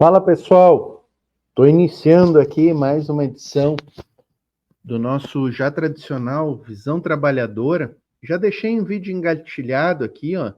Fala pessoal, estou iniciando aqui mais uma edição do nosso já tradicional Visão Trabalhadora. Já deixei um vídeo engatilhado aqui, ó,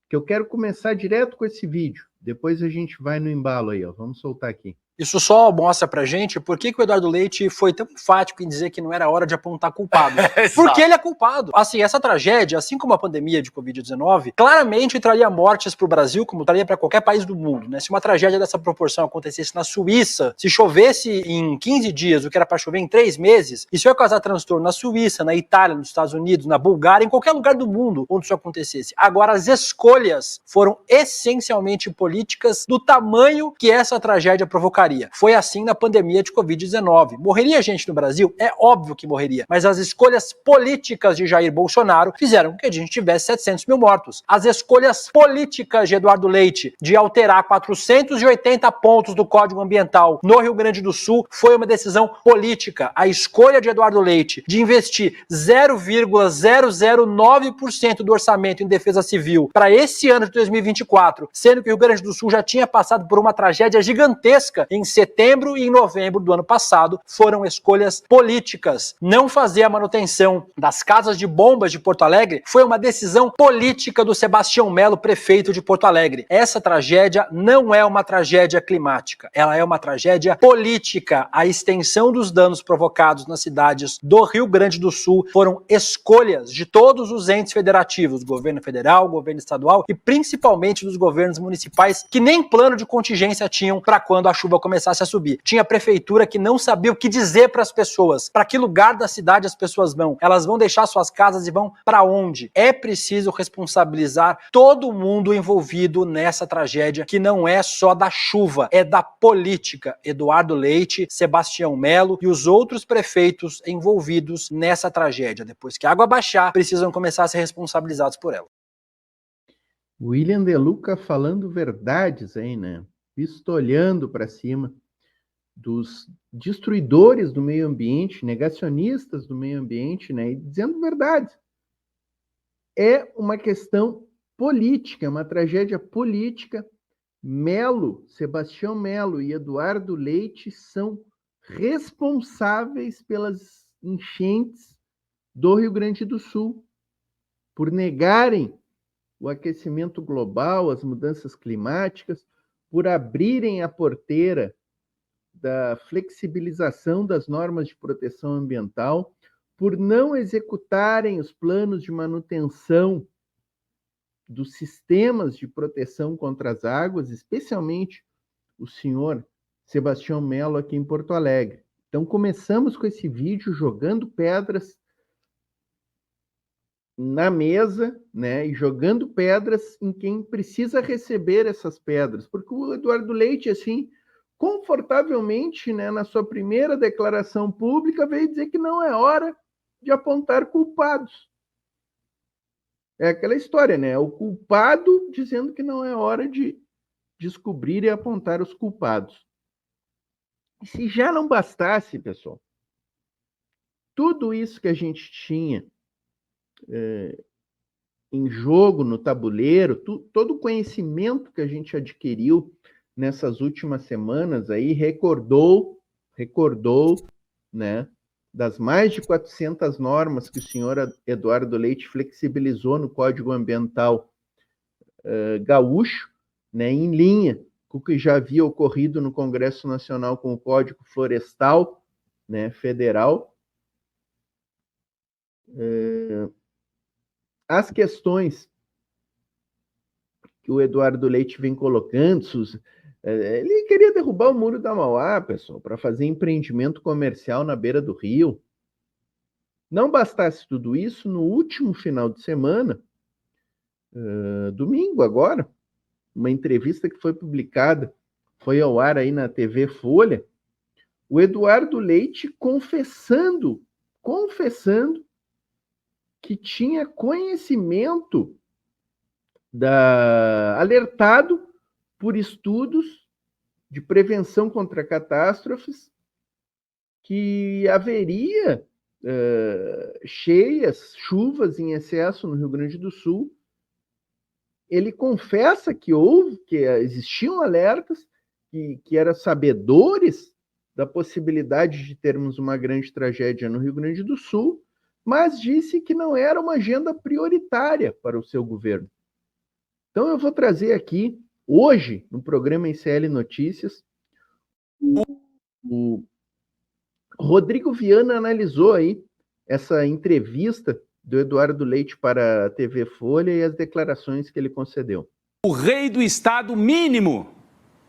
que eu quero começar direto com esse vídeo. Depois a gente vai no embalo aí, ó. Vamos soltar aqui. Isso só mostra pra gente por que o Eduardo Leite foi tão enfático em dizer que não era hora de apontar culpados. Porque ele é culpado. Assim, essa tragédia, assim como a pandemia de Covid-19, claramente traria mortes pro Brasil, como traria para qualquer país do mundo, né? Se uma tragédia dessa proporção acontecesse na Suíça, se chovesse em 15 dias, o que era para chover em 3 meses, isso ia causar transtorno na Suíça, na Itália, nos Estados Unidos, na Bulgária, em qualquer lugar do mundo onde isso acontecesse. Agora, as escolhas foram essencialmente políticas do tamanho que essa tragédia provocaria. Foi assim na pandemia de Covid-19. Morreria gente no Brasil? É óbvio que morreria. Mas as escolhas políticas de Jair Bolsonaro fizeram com que a gente tivesse 700 mil mortos. As escolhas políticas de Eduardo Leite de alterar 480 pontos do Código Ambiental no Rio Grande do Sul foi uma decisão política. A escolha de Eduardo Leite de investir 0,009% do orçamento em defesa civil para esse ano de 2024, sendo que o Rio Grande do Sul já tinha passado por uma tragédia gigantesca em setembro e em novembro do ano passado, foram escolhas políticas. Não fazer a manutenção das casas de bombas de Porto Alegre foi uma decisão política do Sebastião Melo, prefeito de Porto Alegre. Essa tragédia não é uma tragédia climática, ela é uma tragédia política. A extensão dos danos provocados nas cidades do Rio Grande do Sul foram escolhas de todos os entes federativos, governo federal, governo estadual e principalmente dos governos municipais, que nem plano de contingência tinham para quando a chuva começasse a subir. Tinha prefeitura que não sabia o que dizer para as pessoas, para que lugar da cidade as pessoas vão. Elas vão deixar suas casas e vão para onde? É preciso responsabilizar todo mundo envolvido nessa tragédia, que não é só da chuva, é da política. Eduardo Leite, Sebastião Melo e os outros prefeitos envolvidos nessa tragédia. Depois que a água baixar, precisam começar a ser responsabilizados por ela. William De Luca falando verdades aí, né? Pistolhando para cima dos destruidores do meio ambiente, negacionistas do meio ambiente, né? E dizendo verdade. É uma questão política, é uma tragédia política. Melo, Sebastião Melo e Eduardo Leite são responsáveis pelas enchentes do Rio Grande do Sul, por negarem o aquecimento global, as mudanças climáticas, por abrirem a porteira da flexibilização das normas de proteção ambiental, por não executarem os planos de manutenção dos sistemas de proteção contra as águas, especialmente o senhor Sebastião Melo aqui em Porto Alegre. Então começamos com esse vídeo jogando pedras na mesa, né, e jogando pedras em quem precisa receber essas pedras, porque o Eduardo Leite, assim, confortavelmente, né, na sua primeira declaração pública, veio dizer que não é hora de apontar culpados. É aquela história, né? O culpado dizendo que não é hora de descobrir e apontar os culpados. E se já não bastasse, pessoal, tudo isso que a gente tinha em jogo, no tabuleiro, todo o conhecimento que a gente adquiriu nessas últimas semanas aí, recordou, né, das mais de 400 normas que o senhor Eduardo Leite flexibilizou no Código Ambiental gaúcho, né, em linha com o que já havia ocorrido no Congresso Nacional com o Código Florestal, né, federal. As questões que o Eduardo Leite vem colocando, ele queria derrubar o Muro da Mauá, pessoal, para fazer empreendimento comercial na beira do rio. Não bastasse tudo isso, no último final de semana, domingo agora, uma entrevista que foi publicada, foi ao ar aí na TV Folha, o Eduardo Leite confessando que tinha conhecimento alertado por estudos de prevenção contra catástrofes que haveria chuvas em excesso no Rio Grande do Sul. Ele confessa que existiam alertas que eram sabedores da possibilidade de termos uma grande tragédia no Rio Grande do Sul, mas disse que não era uma agenda prioritária para o seu governo. Então eu vou trazer aqui, hoje, no programa ICL Notícias, o Rodrigo Viana analisou aí essa entrevista do Eduardo Leite para a TV Folha e as declarações que ele concedeu. O rei do estado mínimo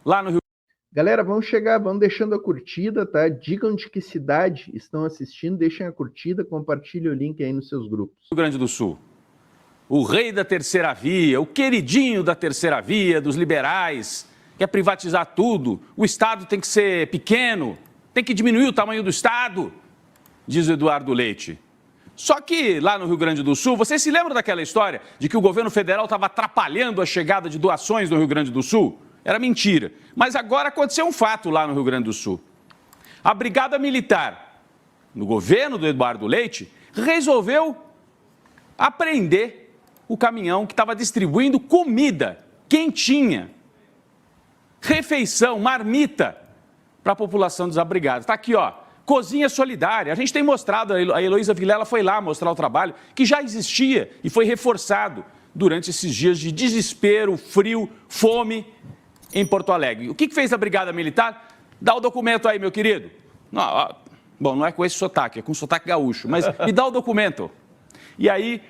lá no Rio. Galera, vamos deixando a curtida, tá? Digam de que cidade estão assistindo, deixem a curtida, compartilhem o link aí nos seus grupos. Rio Grande do Sul. O rei da terceira via, o queridinho da terceira via, dos liberais, quer privatizar tudo. O estado tem que ser pequeno, tem que diminuir o tamanho do estado, diz o Eduardo Leite. Só que lá no Rio Grande do Sul, vocês se lembram daquela história de que o governo federal estava atrapalhando a chegada de doações no Rio Grande do Sul? Era mentira. Mas agora aconteceu um fato lá no Rio Grande do Sul. A Brigada Militar, no governo do Eduardo Leite, resolveu apreender o caminhão que estava distribuindo comida quentinha, refeição, marmita para a população desabrigada. Está aqui, ó, Cozinha Solidária. A gente tem mostrado, a Heloísa Vilela foi lá mostrar o trabalho que já existia e foi reforçado durante esses dias de desespero, frio, fome em Porto Alegre. O que fez a Brigada Militar? Dá o documento aí, meu querido. Não, ó, bom, não é com esse sotaque, é com sotaque gaúcho, mas me dá o documento. E aí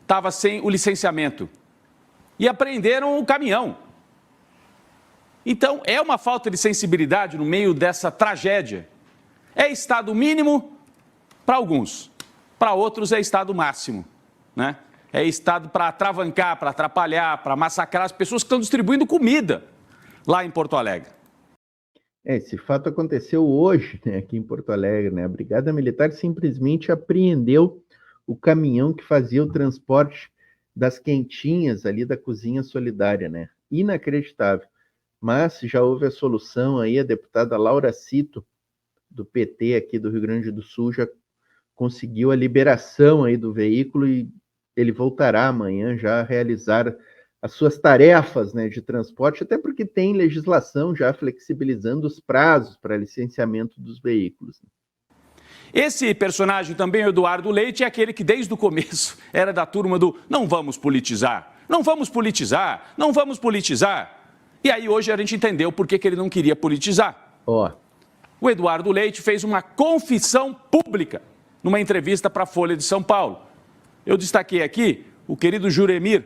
estava sem o licenciamento. E apreenderam o caminhão. Então, é uma falta de sensibilidade no meio dessa tragédia. É estado mínimo para alguns, para outros é estado máximo, né? É estado para atravancar, para atrapalhar, para massacrar as pessoas que estão distribuindo comida lá em Porto Alegre. Esse fato aconteceu hoje, né, aqui em Porto Alegre, né? A Brigada Militar simplesmente apreendeu o caminhão que fazia o transporte das quentinhas ali da Cozinha Solidária, né? Inacreditável. Mas já houve a solução aí, a deputada Laura Cito, do PT aqui do Rio Grande do Sul, já conseguiu a liberação aí do veículo e ele voltará amanhã já a realizar as suas tarefas, né, de transporte, até porque tem legislação já flexibilizando os prazos para licenciamento dos veículos. Esse personagem também, o Eduardo Leite, é aquele que desde o começo era da turma do não vamos politizar, não vamos politizar, não vamos politizar. E aí hoje a gente entendeu por que ele não queria politizar. O Eduardo Leite fez uma confissão pública numa entrevista para a Folha de São Paulo. Eu destaquei aqui o querido Juremir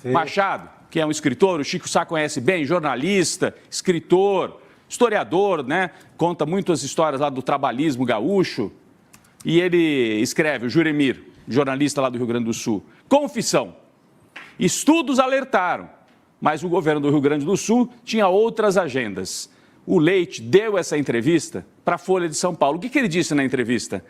Machado, que é um escritor, o Chico Sá conhece bem, jornalista, escritor, historiador, né? Conta muitas histórias lá do trabalhismo gaúcho. E ele escreve, o Juremir, jornalista lá do Rio Grande do Sul, confissão. Estudos alertaram, mas o governo do Rio Grande do Sul tinha outras agendas. O Leite deu essa entrevista para a Folha de São Paulo. O que ele disse na entrevista?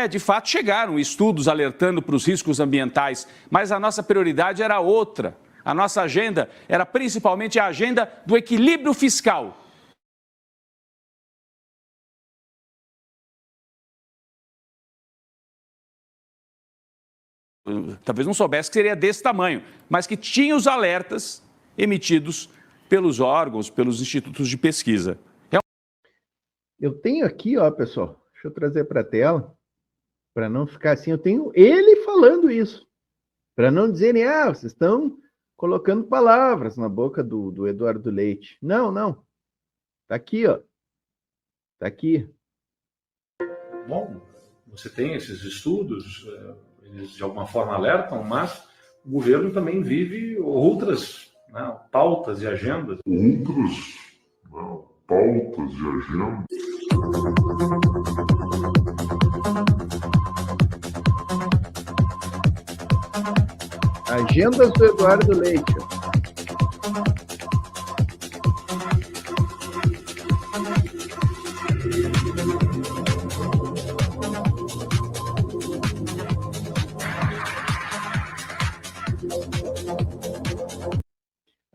De fato, chegaram estudos alertando para os riscos ambientais, mas a nossa prioridade era outra. A nossa agenda era principalmente a agenda do equilíbrio fiscal. Talvez não soubesse que seria desse tamanho, mas que tinha os alertas emitidos pelos órgãos, pelos institutos de pesquisa. Eu tenho aqui, ó, pessoal, deixa eu trazer para a tela, para não ficar assim, eu tenho ele falando isso, para não dizerem, vocês estão colocando palavras na boca do Eduardo Leite. Não, não. Tá aqui, ó. Tá aqui. Bom, você tem esses estudos, eles de alguma forma alertam, mas o governo também vive outras, né, pautas e agendas. Agendas do Eduardo Leite.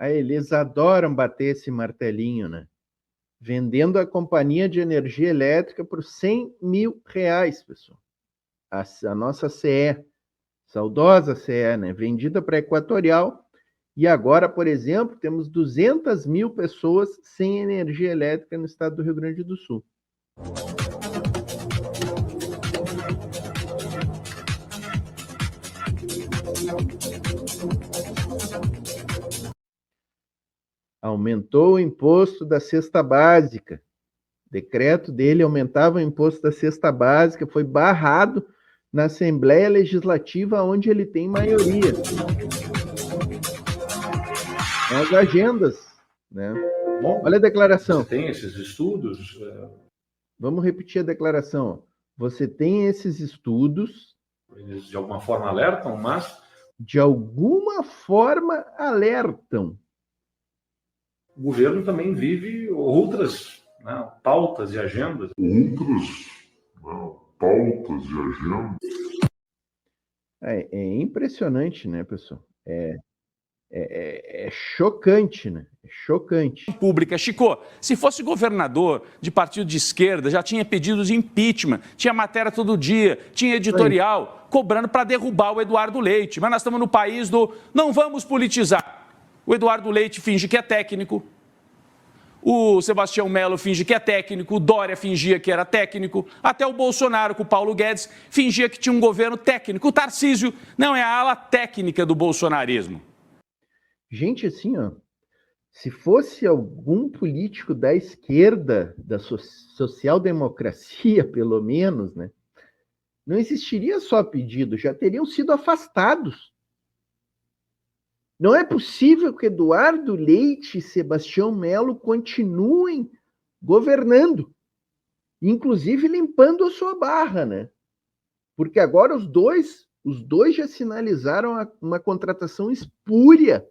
Eles adoram bater esse martelinho, né? Vendendo a companhia de energia elétrica por R$100 mil, pessoal. A nossa CE, saudosa CE, né? Vendida para a Equatorial, E agora, por exemplo, temos 200 mil pessoas sem energia elétrica no estado do Rio Grande do Sul. Aumentou o imposto da cesta básica. O decreto dele aumentava o imposto da cesta básica, foi barrado na Assembleia Legislativa, onde ele tem maioria. As agendas, né? Bom, olha a declaração. Você tem esses estudos? Vamos repetir a declaração. Você tem esses estudos. Eles de alguma forma alertam, mas... De alguma forma alertam. O governo também vive outras, né, pautas e agendas. É impressionante, né, pessoal? É chocante, né? É chocante. Pública. Chico, se fosse governador de partido de esquerda, já tinha pedido de impeachment, tinha matéria todo dia, tinha editorial cobrando para derrubar o Eduardo Leite. Mas nós estamos no país do não vamos politizar. O Eduardo Leite finge que é técnico, o Sebastião Melo finge que é técnico, o Dória fingia que era técnico, até o Bolsonaro com o Paulo Guedes fingia que tinha um governo técnico. O Tarcísio não é a ala técnica do bolsonarismo. Gente, assim, ó, se fosse algum político da esquerda, da social-democracia, pelo menos, né, não existiria só pedido, já teriam sido afastados. Não é possível que Eduardo Leite e Sebastião Melo continuem governando, inclusive limpando a sua barra, né? Porque agora os dois já sinalizaram uma contratação espúria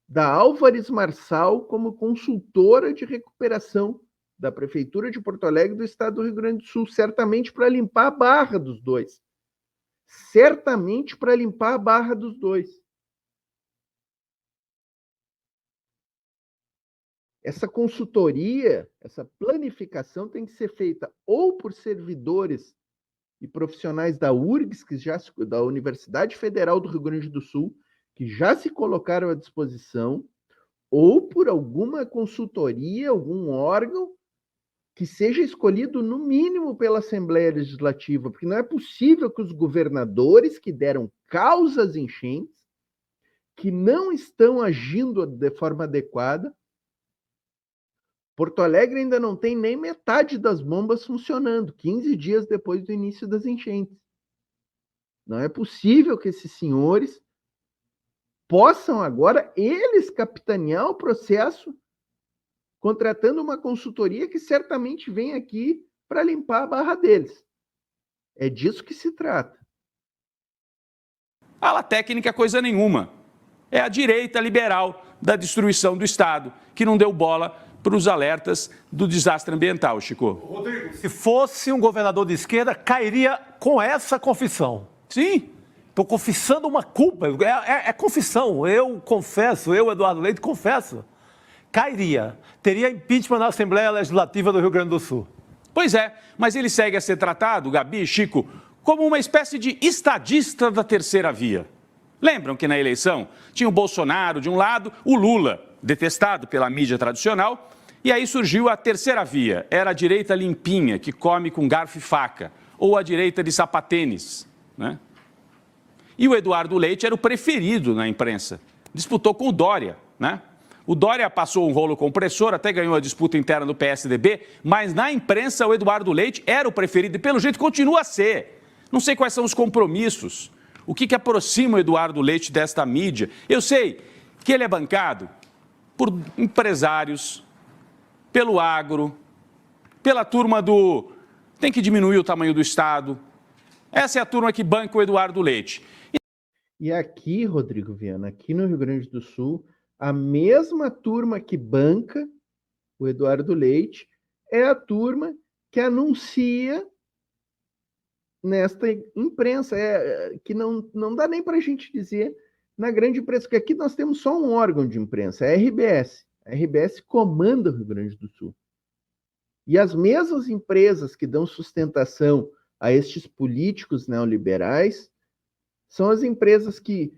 da Álvares Marçal como consultora de recuperação da Prefeitura de Porto Alegre do Estado do Rio Grande do Sul, certamente para limpar a barra dos dois. Certamente para limpar a barra dos dois. Essa consultoria, essa planificação tem que ser feita ou por servidores e profissionais da URGS, da Universidade Federal do Rio Grande do Sul, que já se colocaram à disposição, ou por alguma consultoria, algum órgão que seja escolhido, no mínimo, pela Assembleia Legislativa, porque não é possível que os governadores que deram causa às enchentes, que não estão agindo de forma adequada. Porto Alegre ainda não tem nem metade das bombas funcionando, 15 dias depois do início das enchentes. Não é possível que esses senhores possam agora, eles, capitanear o processo, contratando uma consultoria que certamente vem aqui para limpar a barra deles. É disso que se trata. Ala técnica é coisa nenhuma. É a direita liberal da destruição do Estado, que não deu bola para os alertas do desastre ambiental, Chico. Rodrigo, se fosse um governador de esquerda, cairia com essa confissão. Sim. Estou confessando uma culpa. É confissão. Eu confesso, Eduardo Leite, confesso. Cairia. Teria impeachment na Assembleia Legislativa do Rio Grande do Sul. Pois é, mas ele segue a ser tratado, Gabi e Chico, como uma espécie de estadista da terceira via. Lembram que na eleição tinha o Bolsonaro de um lado, o Lula, detestado pela mídia tradicional, e aí surgiu a terceira via. Era a direita limpinha, que come com garfo e faca, ou a direita de sapatênis, né? E o Eduardo Leite era o preferido na imprensa. Disputou com o Dória, né? O Dória passou um rolo compressor, até ganhou a disputa interna do PSDB, mas na imprensa o Eduardo Leite era o preferido e pelo jeito continua a ser. Não sei quais são os compromissos, o que aproxima o Eduardo Leite desta mídia. Eu sei que ele é bancado por empresários, pelo agro, pela turma do tem que diminuir o tamanho do Estado. Essa é a turma que banca o Eduardo Leite. E aqui, Rodrigo Viana, aqui no Rio Grande do Sul, a mesma turma que banca o Eduardo Leite é a turma que anuncia nesta imprensa, que não dá nem para a gente dizer na grande imprensa, porque aqui nós temos só um órgão de imprensa, a RBS. A RBS comanda o Rio Grande do Sul. E as mesmas empresas que dão sustentação a estes políticos neoliberais são as empresas que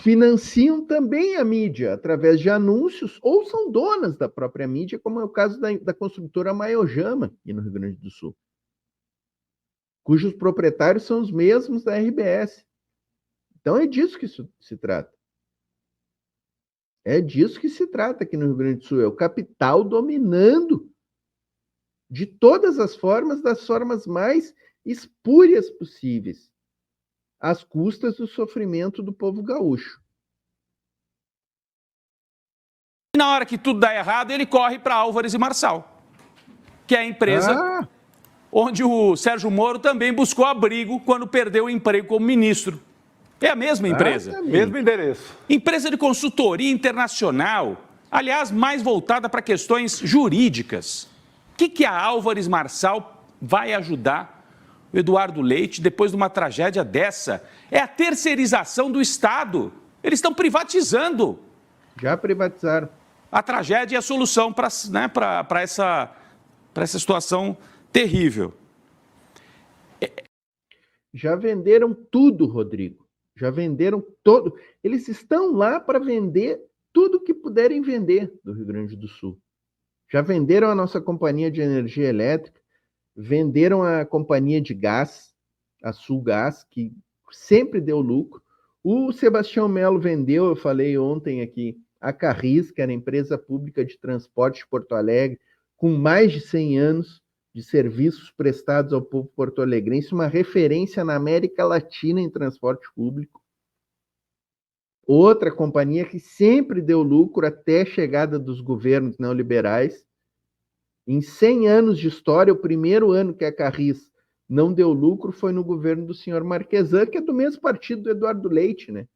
financiam também a mídia através de anúncios ou são donas da própria mídia, como é o caso da construtora Maiojama, aqui no Rio Grande do Sul, cujos proprietários são os mesmos da RBS. Então é disso que isso se trata. É disso que se trata aqui no Rio Grande do Sul. É o capital dominando de todas as formas, das formas mais espúrias possíveis, às custas do sofrimento do povo gaúcho. E na hora que tudo dá errado, ele corre para Álvares e Marçal, que é a empresa onde o Sérgio Moro também buscou abrigo quando perdeu o emprego como ministro. É a mesma empresa. Mesmo endereço. Empresa de consultoria internacional, aliás, mais voltada para questões jurídicas. O que a Álvares Marçal vai ajudar o Eduardo Leite depois de uma tragédia dessa? É a terceirização do Estado. Eles estão privatizando. Já privatizaram. A tragédia e a solução para essa situação terrível. Já venderam tudo, Rodrigo. Já venderam todo. Eles estão lá para vender tudo que puderem vender do Rio Grande do Sul. Já venderam a nossa companhia de energia elétrica, venderam a companhia de gás, a Sulgás, que sempre deu lucro. O Sebastião Melo vendeu, eu falei ontem aqui, a Carris, que era a empresa pública de transporte de Porto Alegre, com mais de 100 anos de serviços prestados ao povo porto-alegrense, uma referência na América Latina em transporte público. Outra companhia que sempre deu lucro até a chegada dos governos neoliberais. Em 100 anos de história, o primeiro ano que a Carris não deu lucro foi no governo do senhor Marquesan, que é do mesmo partido do Eduardo Leite, né?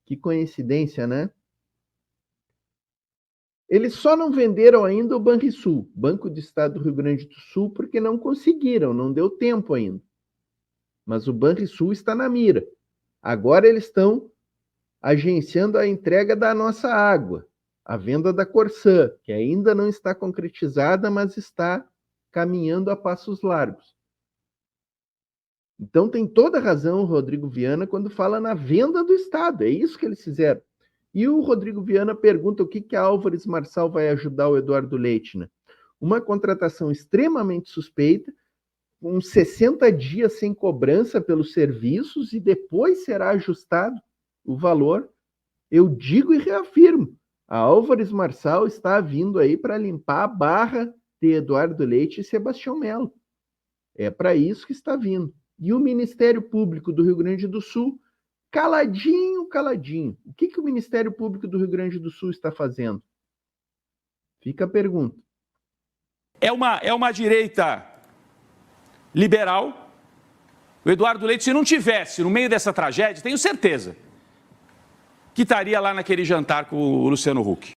Que coincidência, né? Eles só não venderam ainda o Banrisul, Banco do Estado do Rio Grande do Sul, porque não conseguiram, não deu tempo ainda. Mas o Banrisul está na mira. Agora eles estão agenciando a entrega da nossa água, a venda da Corsã, que ainda não está concretizada, mas está caminhando a passos largos. Então tem toda a razão o Rodrigo Viana quando fala na venda do Estado. É isso que eles fizeram. E o Rodrigo Viana pergunta o que a Álvares Marçal vai ajudar o Eduardo Leite, né? Uma contratação extremamente suspeita, com 60 dias sem cobrança pelos serviços e depois será ajustado o valor. Eu digo e reafirmo, a Álvares Marçal está vindo aí para limpar a barra de Eduardo Leite e Sebastião Melo. É para isso que está vindo. E o Ministério Público do Rio Grande do Sul, caladinho, caladinho. O que o Ministério Público do Rio Grande do Sul está fazendo? Fica a pergunta. É uma direita liberal. O Eduardo Leite, se não tivesse no meio dessa tragédia, tenho certeza que estaria lá naquele jantar com o Luciano Huck.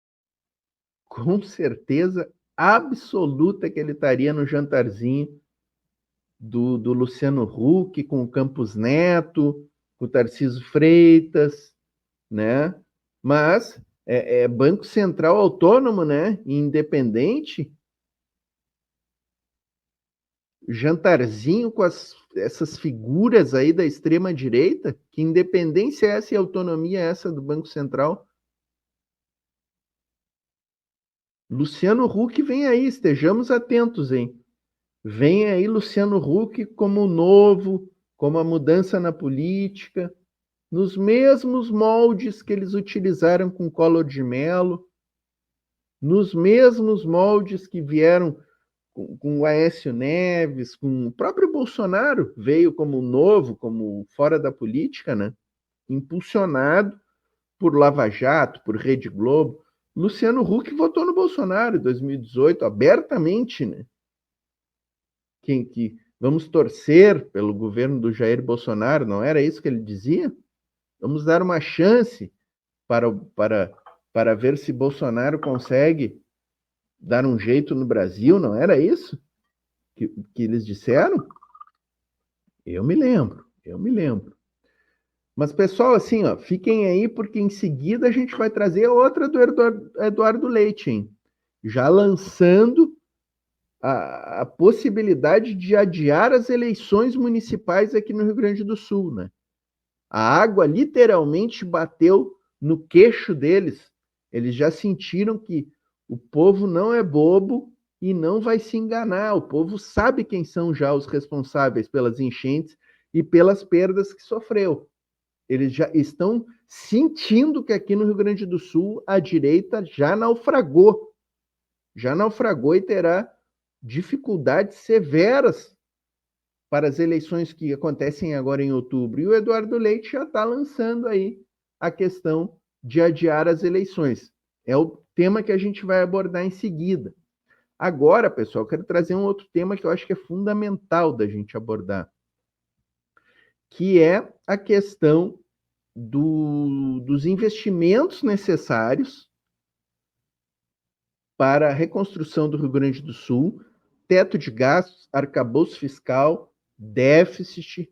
Com certeza absoluta que ele estaria no jantarzinho do Luciano Huck, com o Campos Neto, com o Tarcísio Freitas, né? Mas é Banco Central autônomo, né? Independente. Jantarzinho com essas figuras aí da extrema-direita. Que independência é essa e autonomia é essa do Banco Central? Luciano Huck vem aí, estejamos atentos, hein? Vem aí Luciano Huck como o novo, como a mudança na política, nos mesmos moldes que eles utilizaram com Collor de Mello, nos mesmos moldes que vieram com o Aécio Neves, com o próprio Bolsonaro, veio como novo, como fora da política, né? Impulsionado por Lava Jato, por Rede Globo. Luciano Huck votou no Bolsonaro em 2018, abertamente, né? Que vamos torcer pelo governo do Jair Bolsonaro, não era isso que ele dizia? Vamos dar uma chance para ver se Bolsonaro consegue dar um jeito no Brasil, não era isso que eles disseram? Eu me lembro. Mas, pessoal, assim, ó, fiquem aí, porque em seguida a gente vai trazer outra do Eduardo Leite, hein? Já lançando a possibilidade de adiar as eleições municipais aqui no Rio Grande do Sul, né? A água literalmente bateu no queixo deles, eles já sentiram que o povo não é bobo e não vai se enganar. O povo sabe quem são já os responsáveis pelas enchentes e pelas perdas que sofreu. Eles já estão sentindo que aqui no Rio Grande do Sul a direita já naufragou e terá dificuldades severas para as eleições que acontecem agora em outubro. E o Eduardo Leite já está lançando aí a questão de adiar as eleições. É o tema que a gente vai abordar em seguida. Agora, pessoal, eu quero trazer um outro tema que eu acho que é fundamental da gente abordar, que é a questão dos investimentos necessários para a reconstrução do Rio Grande do Sul, teto de gastos, arcabouço fiscal, déficit.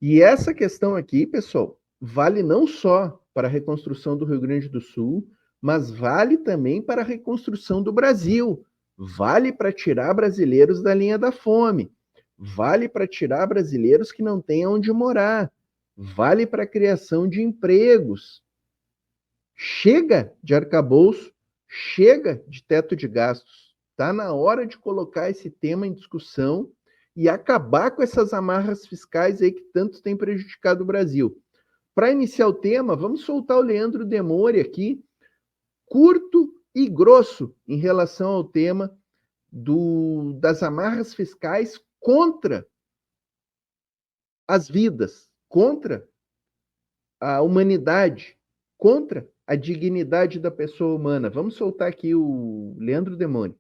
E essa questão aqui, pessoal, vale não só para a reconstrução do Rio Grande do Sul, mas vale também para a reconstrução do Brasil. Vale para tirar brasileiros da linha da fome. Vale para tirar brasileiros que não têm onde morar. Vale para a criação de empregos. Chega de arcabouço, chega de teto de gastos. Está na hora de colocar esse tema em discussão e acabar com essas amarras fiscais aí que tanto têm prejudicado o Brasil. Para iniciar o tema, vamos soltar o Leandro Demore aqui, curto e grosso em relação ao tema das amarras fiscais contra as vidas, contra a humanidade, contra a dignidade da pessoa humana. Vamos soltar aqui o Leandro Demone.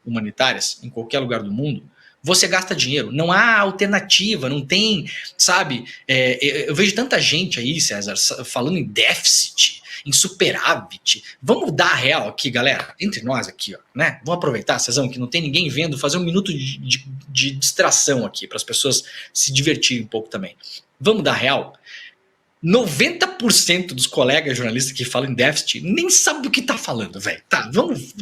Humanitárias, em qualquer lugar do mundo, você gasta dinheiro. Não há alternativa, não tem, sabe? Eu vejo tanta gente aí, César, falando em déficit, em superávit. Vamos dar a real aqui, galera, entre nós aqui, ó, né? Vamos aproveitar, Cezão, que não tem ninguém vendo, fazer um minuto de distração aqui, para as pessoas se divertirem um pouco também. Vamos dar a real? 90% dos colegas jornalistas que falam em déficit nem sabem do que tá falando, velho. Vamos,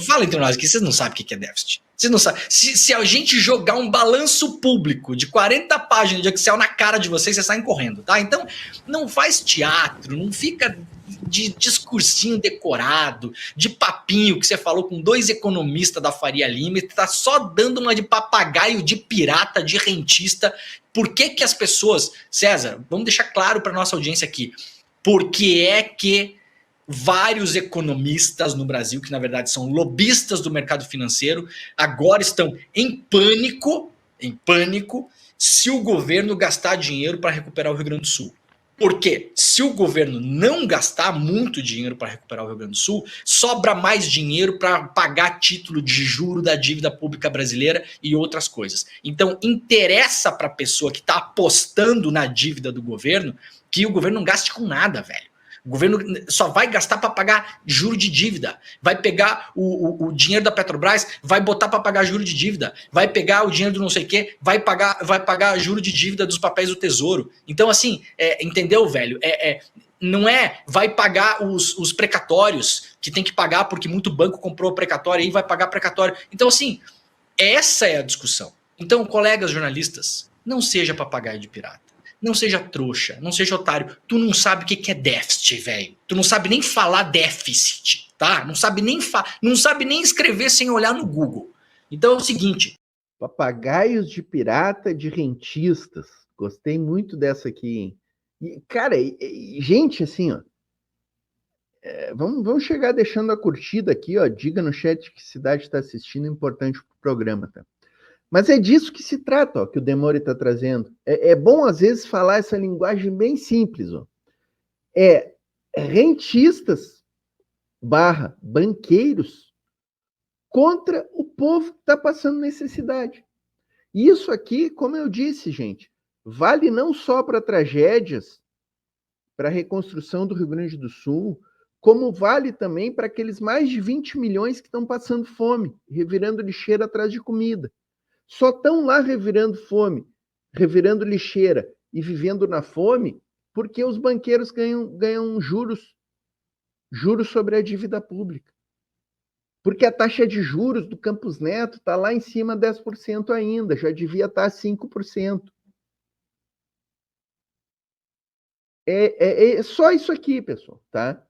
fala entre nós aqui, vocês não sabem o que é déficit. Vocês não sabem. Se a gente jogar um balanço público de 40 páginas de Excel na cara de vocês saem correndo, tá? Então, não faz teatro, não fica de discursinho decorado, de papinho que você falou com 2 economistas da Faria Lima e tá só dando uma de papagaio, de pirata, de rentista. Por que as pessoas... César, vamos deixar claro para nossa audiência aqui. Por que é que vários economistas no Brasil, que na verdade são lobistas do mercado financeiro, agora estão em pânico se o governo gastar dinheiro para recuperar o Rio Grande do Sul? Porque se o governo não gastar muito dinheiro para recuperar o Rio Grande do Sul, sobra mais dinheiro para pagar título de juro da dívida pública brasileira e outras coisas. Então, interessa para a pessoa que está apostando na dívida do governo que o governo não gaste com nada, velho. O governo só vai gastar para pagar juro de dívida. Vai pegar o dinheiro da Petrobras, vai botar para pagar juro de dívida. Vai pegar o dinheiro do não sei o quê, vai pagar juro de dívida dos papéis do Tesouro. Então, assim, entendeu, velho? Não vai pagar os precatórios que tem que pagar porque muito banco comprou precatório e vai pagar precatório. Então, assim, essa é a discussão. Então, colegas jornalistas, não seja papagaio de pirata. Não seja trouxa, não seja otário. Tu não sabe o que é déficit, velho. Tu não sabe nem falar déficit, tá? Não sabe nem escrever sem olhar no Google. Então é o seguinte. Papagaios de pirata, de rentistas. Gostei muito dessa aqui, hein? E, cara, gente, assim, ó. Vamos chegar deixando a curtida aqui, ó. Diga no chat que cidade está assistindo, importante pro programa, tá? Mas é disso que se trata, ó, que o Demore está trazendo. É bom, às vezes, falar essa linguagem bem simples. Ó. Rentistas / banqueiros contra o povo que está passando necessidade. Isso aqui, como eu disse, gente, vale não só para tragédias, para a reconstrução do Rio Grande do Sul, como vale também para aqueles mais de 20 milhões que estão passando fome, revirando lixeira atrás de comida. Só estão lá revirando lixeira e vivendo na fome porque os banqueiros ganham juros sobre a dívida pública. Porque a taxa de juros do Campos Neto está lá em cima 10% ainda, já devia estar 5%. É só isso aqui, pessoal, tá?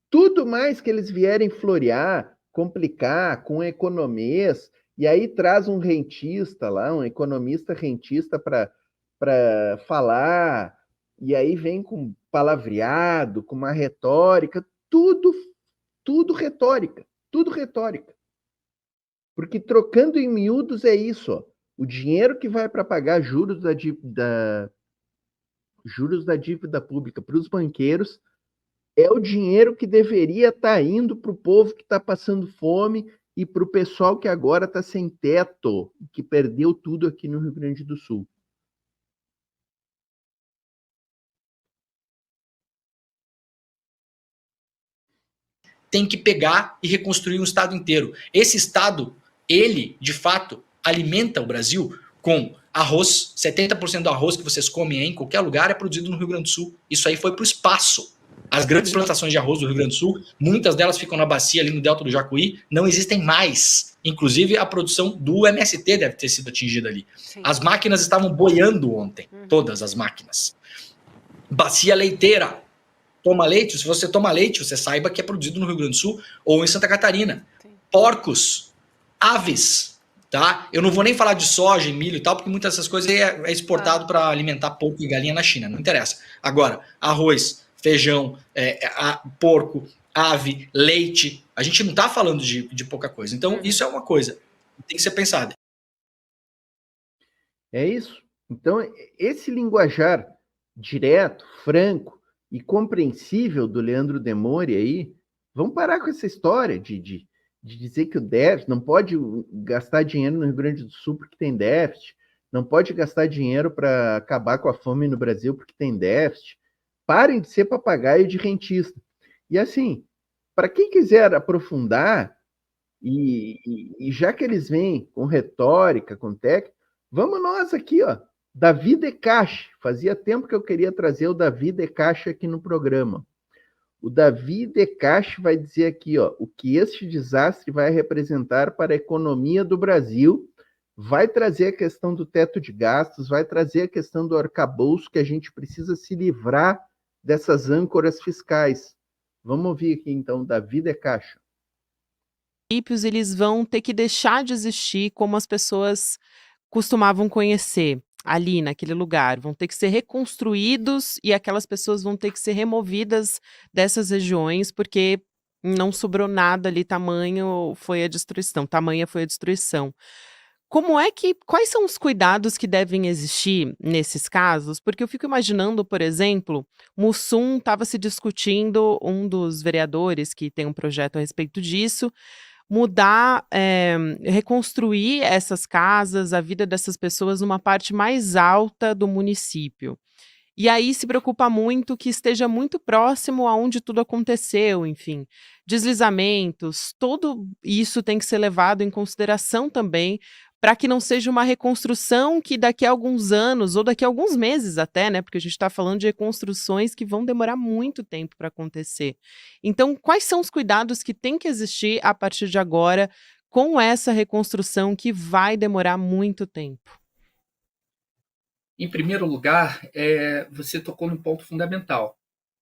Tudo mais que eles vierem florear, complicar com economês, e aí traz um rentista lá, um economista rentista para falar, e aí vem com palavreado, com uma retórica, tudo retórica, tudo retórica. Porque trocando em miúdos é isso, ó. O dinheiro que vai para pagar juros da dívida pública para os banqueiros é o dinheiro que deveria estar indo para o povo que está passando fome e para o pessoal que agora está sem teto, que perdeu tudo aqui no Rio Grande do Sul. Tem que pegar e reconstruir um estado inteiro. Esse estado, ele, de fato, alimenta o Brasil com arroz. 70% do arroz que vocês comem aí, em qualquer lugar é produzido no Rio Grande do Sul. Isso aí foi para o espaço. As grandes plantações de arroz do Rio Grande do Sul, muitas delas ficam na bacia ali no Delta do Jacuí, não existem mais. Inclusive, a produção do MST deve ter sido atingida ali. Sim. As máquinas estavam boiando ontem, todas as máquinas. Bacia leiteira. Toma leite, se você toma leite, você saiba que é produzido no Rio Grande do Sul ou em Santa Catarina. Sim. Porcos, aves, tá? Eu não vou nem falar de soja e milho e tal, porque muitas dessas coisas é exportado para alimentar porco e galinha na China, não interessa. Agora, arroz, feijão, porco, ave, leite, a gente não está falando de pouca coisa. Então, isso é uma coisa que tem que ser pensada. É isso. Então, esse linguajar direto, franco e compreensível do Leandro Demore aí, vamos parar com essa história de dizer que o déficit não pode gastar dinheiro no Rio Grande do Sul porque tem déficit, não pode gastar dinheiro para acabar com a fome no Brasil porque tem déficit. Parem de ser papagaio de rentista. E assim, para quem quiser aprofundar, e já que eles vêm com retórica, com técnica, vamos nós aqui, ó. Davi Decache. Fazia tempo que eu queria trazer o Davi Decache aqui no programa. O Davi Decache vai dizer aqui, ó, o que este desastre vai representar para a economia do Brasil, vai trazer a questão do teto de gastos, vai trazer a questão do arcabouço, que a gente precisa se livrar dessas âncoras fiscais. Vamos ouvir aqui, então, Davi Decache. Eles vão ter que deixar de existir como as pessoas costumavam conhecer ali naquele lugar, vão ter que ser reconstruídos e aquelas pessoas vão ter que ser removidas dessas regiões porque não sobrou nada ali, tamanha foi a destruição. Quais são os cuidados que devem existir nesses casos? Porque eu fico imaginando, por exemplo, Mussum estava se discutindo, um dos vereadores que tem um projeto a respeito disso, mudar, reconstruir essas casas, a vida dessas pessoas numa parte mais alta do município. E aí se preocupa muito que esteja muito próximo aonde tudo aconteceu, enfim. Deslizamentos, tudo isso tem que ser levado em consideração também, para que não seja uma reconstrução que daqui a alguns anos, ou daqui a alguns meses até, né, porque a gente está falando de reconstruções que vão demorar muito tempo para acontecer. Então, quais são os cuidados que tem que existir a partir de agora com essa reconstrução que vai demorar muito tempo? Em primeiro lugar, você tocou num ponto fundamental.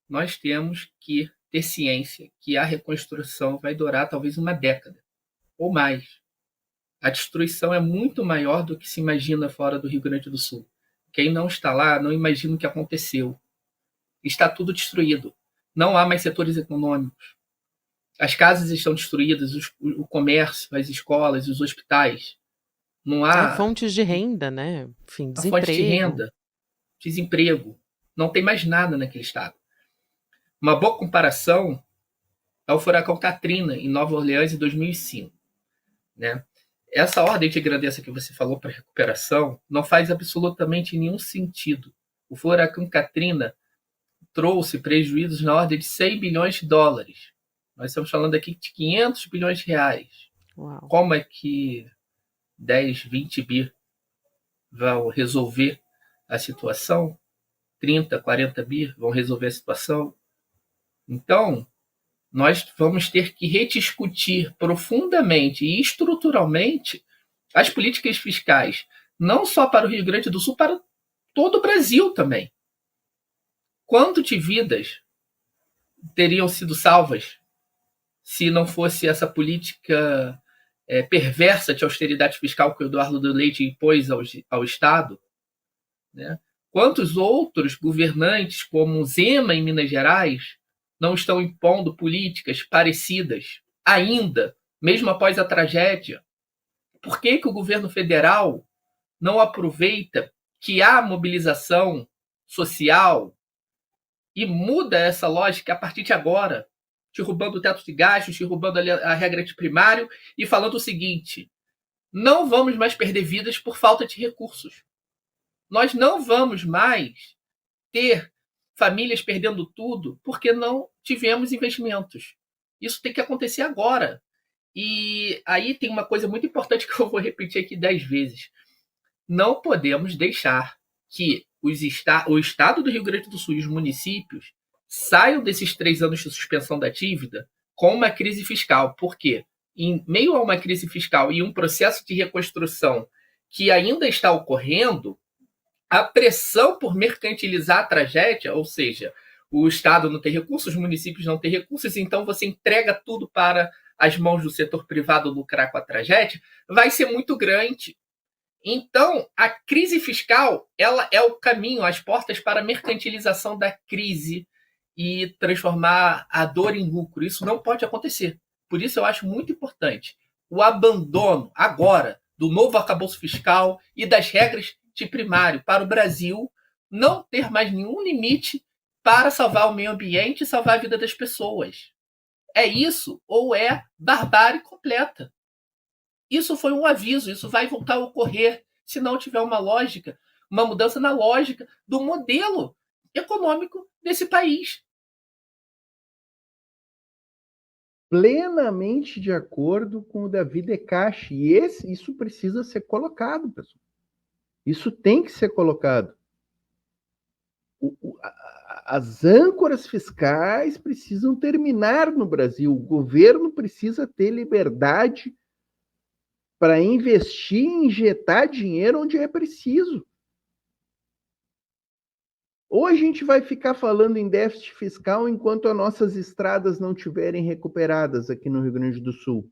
Nós temos que ter ciência que a reconstrução vai durar talvez uma década ou mais. A destruição é muito maior do que se imagina fora do Rio Grande do Sul. Quem não está lá não imagina o que aconteceu. Está tudo destruído. Não há mais setores econômicos. As casas estão destruídas, o comércio, as escolas, os hospitais. Não há fontes de renda, né? Enfim, desemprego. Fonte de renda, desemprego. Não tem mais nada naquele estado. Uma boa comparação é o furacão Katrina, em Nova Orleans, em 2005. Né? Essa ordem de grandeza que você falou para recuperação não faz absolutamente nenhum sentido. O furacão Katrina trouxe prejuízos na ordem de 100 bilhões de dólares. Nós estamos falando aqui de 500 bilhões de reais. Uau. Como é que 10, 20 bi vão resolver a situação? 30, 40 bi vão resolver a situação? Então, nós vamos ter que rediscutir profundamente e estruturalmente as políticas fiscais, não só para o Rio Grande do Sul, para todo o Brasil também. Quanto de vidas teriam sido salvas se não fosse essa política perversa de austeridade fiscal que o Eduardo Leite impôs ao Estado, né? Quantos outros governantes, como Zema em Minas Gerais, não estão impondo políticas parecidas ainda, mesmo após a tragédia? Por que o governo federal não aproveita que há mobilização social e muda essa lógica a partir de agora, derrubando o teto de gastos, derrubando a regra de primário e falando o seguinte: não vamos mais perder vidas por falta de recursos. Nós não vamos mais ter famílias perdendo tudo porque não tivemos investimentos. Isso tem que acontecer agora. E aí tem uma coisa muito importante que eu vou repetir aqui 10 vezes. Não podemos deixar que o Estado do Rio Grande do Sul e os municípios saiam desses 3 anos de suspensão da dívida com uma crise fiscal. Por quê? Em meio a uma crise fiscal e um processo de reconstrução que ainda está ocorrendo, a pressão por mercantilizar a tragédia, ou seja, o Estado não tem recursos, os municípios não têm recursos, então você entrega tudo para as mãos do setor privado lucrar com a tragédia, vai ser muito grande. Então, a crise fiscal, ela é o caminho, as portas para a mercantilização da crise e transformar a dor em lucro. Isso não pode acontecer. Por isso eu acho muito importante o abandono agora do novo arcabouço fiscal e das regras de primário para o Brasil não ter mais nenhum limite para salvar o meio ambiente e salvar a vida das pessoas. É isso ou é barbárie completa. Isso foi um aviso, isso vai voltar a ocorrer se não tiver uma lógica, uma mudança na lógica do modelo econômico desse país. Plenamente de acordo com o Davi Decache. E isso precisa ser colocado, pessoal. Isso tem que ser colocado. As âncoras fiscais precisam terminar no Brasil. O governo precisa ter liberdade para investir e injetar dinheiro onde é preciso. Ou a gente vai ficar falando em déficit fiscal enquanto as nossas estradas não estiverem recuperadas aqui no Rio Grande do Sul.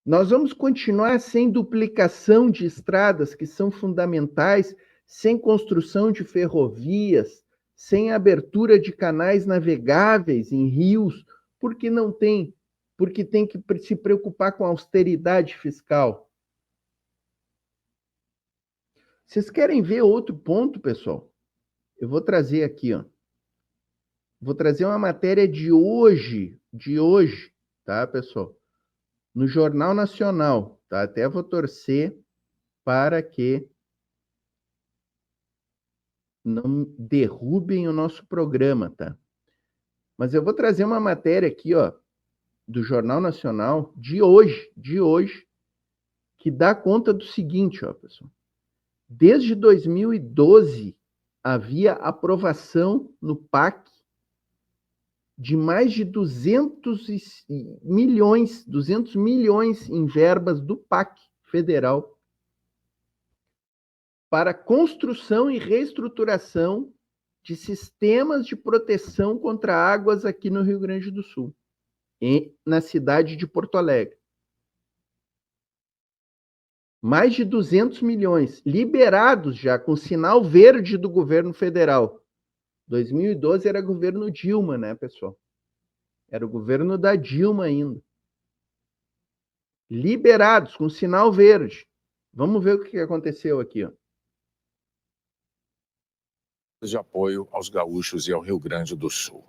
Nós vamos continuar sem duplicação de estradas que são fundamentais, sem construção de ferrovias, sem abertura de canais navegáveis em rios, porque tem que se preocupar com a austeridade fiscal. Vocês querem ver outro ponto, pessoal? Eu vou trazer aqui, ó. Vou trazer uma matéria de hoje, tá, pessoal? No Jornal Nacional, tá? Até vou torcer para que não derrubem o nosso programa, tá? Mas eu vou trazer uma matéria aqui, ó, do Jornal Nacional de hoje, que dá conta do seguinte, ó, pessoal. Desde 2012 havia aprovação no PAC de mais de 200 milhões em verbas do PAC federal para construção e reestruturação de sistemas de proteção contra águas aqui no Rio Grande do Sul, na cidade de Porto Alegre. Mais de 200 milhões liberados já, com sinal verde do governo federal. 2012 era governo Dilma, né, pessoal? Era o governo da Dilma ainda. Liberados, com sinal verde. Vamos ver o que aconteceu aqui, ó. De apoio aos gaúchos e ao Rio Grande do Sul.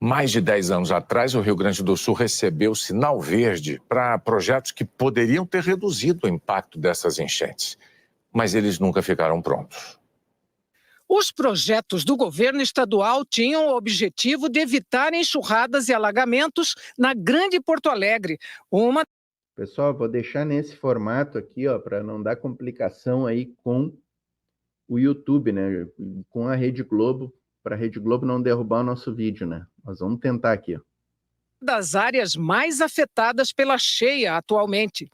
Mais de 10 anos atrás, o Rio Grande do Sul recebeu sinal verde para projetos que poderiam ter reduzido o impacto dessas enchentes, mas eles nunca ficaram prontos. Os projetos do governo estadual tinham o objetivo de evitar enxurradas e alagamentos na Grande Porto Alegre. Pessoal, vou deixar nesse formato aqui, ó, para não dar complicação aí com o YouTube, né? Com a Rede Globo, para a Rede Globo não derrubar o nosso vídeo, né? Nós vamos tentar aqui, ó. das áreas mais afetadas pela cheia atualmente.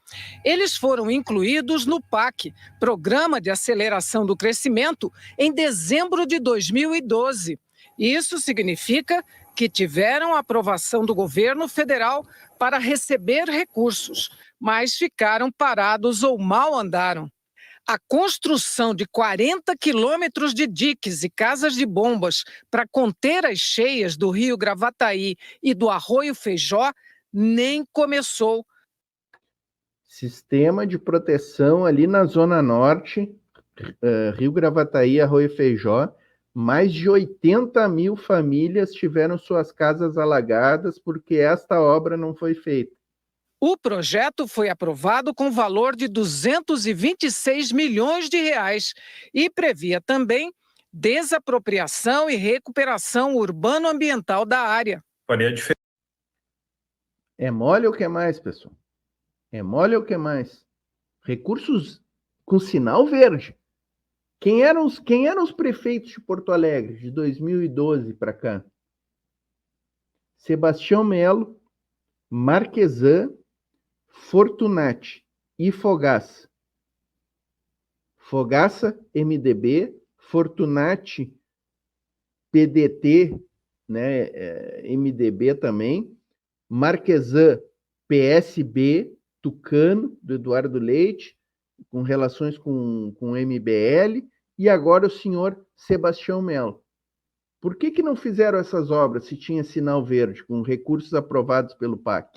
Eles foram incluídos no PAC, Programa de Aceleração do Crescimento, em dezembro de 2012. Isso significa que tiveram a aprovação do governo federal para receber recursos, mas ficaram parados ou mal andaram. A construção de 40 quilômetros de diques e casas de bombas para conter as cheias do rio Gravataí e do Arroio Feijó nem começou. Sistema de proteção ali na Zona Norte, Rio Gravataí, Arroio Feijó, mais de 80 mil famílias tiveram suas casas alagadas porque esta obra não foi feita. O projeto foi aprovado com valor de 226 milhões de reais e previa também desapropriação e recuperação urbano-ambiental da área. Faria diferença. É mole ou quer mais, pessoal? É mole ou quer mais? Recursos com sinal verde. Quem eram os prefeitos de Porto Alegre de 2012 para cá? Sebastião Melo, Marquesan, Fortunati e Fogaça. Fogaça, MDB, Fortunati, PDT, né, MDB também, Marquesan, PSB, Tucano, do Eduardo Leite, com relações com o MBL, e agora o senhor Sebastião Melo. Por que não fizeram essas obras se tinha sinal verde, com recursos aprovados pelo PAC?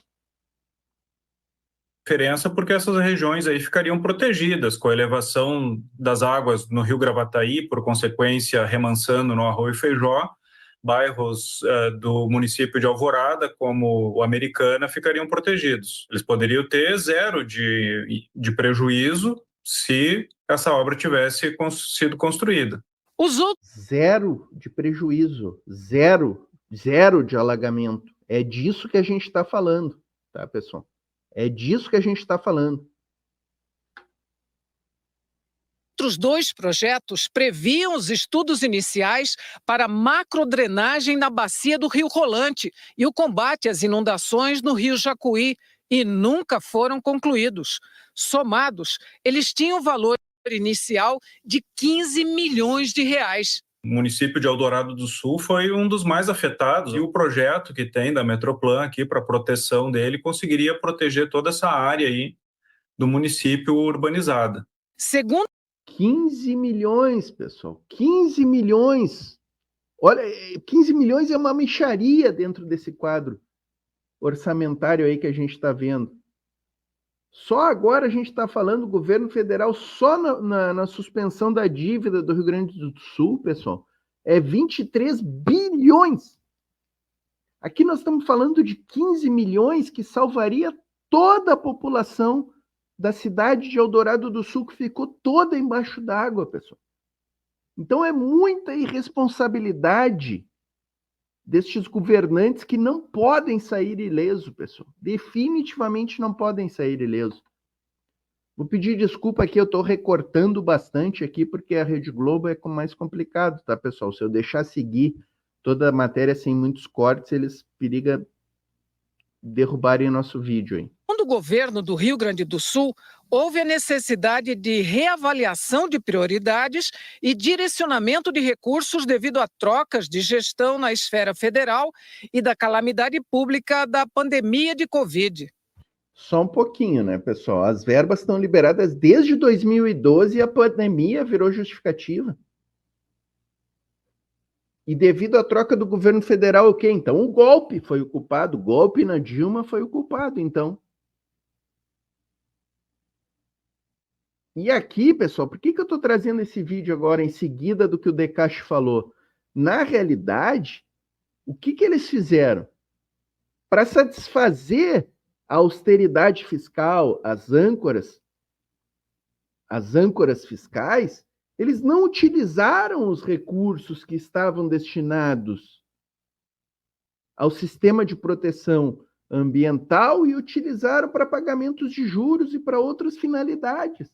Diferença porque essas regiões aí ficariam protegidas com a elevação das águas no Rio Gravataí, por consequência remansando no Arroio Feijó, bairros do município de Alvorada, como o Americana, ficariam protegidos. Eles poderiam ter zero de prejuízo se essa obra tivesse sido construída. Zero de prejuízo, zero de alagamento. É disso que a gente está falando, tá, pessoal? É disso que a gente está falando. Outros dois projetos previam os estudos iniciais para macrodrenagem na bacia do Rio Rolante e o combate às inundações no Rio Jacuí e nunca foram concluídos. Somados, eles tinham valor inicial de 15 milhões de reais. O município de Eldorado do Sul foi um dos mais afetados e o projeto que tem da Metroplan aqui para proteção dele conseguiria proteger toda essa área aí do município urbanizada. Segundo 15 milhões, pessoal, 15 milhões. Olha, 15 milhões é uma mixaria dentro desse quadro orçamentário aí que a gente está vendo. Só agora a gente está falando do governo federal, só na suspensão da dívida do Rio Grande do Sul, pessoal, é 23 bilhões. Aqui nós estamos falando de 15 milhões que salvaria toda a população da cidade de Eldorado do Sul, que ficou toda embaixo d'água, pessoal. Então é muita irresponsabilidade destes governantes que não podem sair ileso, pessoal. Definitivamente não podem sair ileso. Vou pedir desculpa aqui, eu estou recortando bastante aqui, porque a Rede Globo é mais complicado, tá, pessoal? Se eu deixar seguir toda a matéria sem muitos cortes, eles perigam derrubarem nosso vídeo aí. Segundo o governo do Rio Grande do Sul, houve a necessidade de reavaliação de prioridades e direcionamento de recursos devido a trocas de gestão na esfera federal e da calamidade pública da pandemia de Covid. Só um pouquinho, né, pessoal? As verbas estão liberadas desde 2012 e a pandemia virou justificativa. E devido à troca do governo federal, o quê? Então, o golpe foi o culpado. O golpe na Dilma foi o culpado, então. E aqui, pessoal, por que eu estou trazendo esse vídeo agora em seguida do que o Decache falou? Na realidade, o que eles fizeram? Para satisfazer a austeridade fiscal, as âncoras fiscais, eles não utilizaram os recursos que estavam destinados ao sistema de proteção ambiental e utilizaram para pagamentos de juros e para outras finalidades.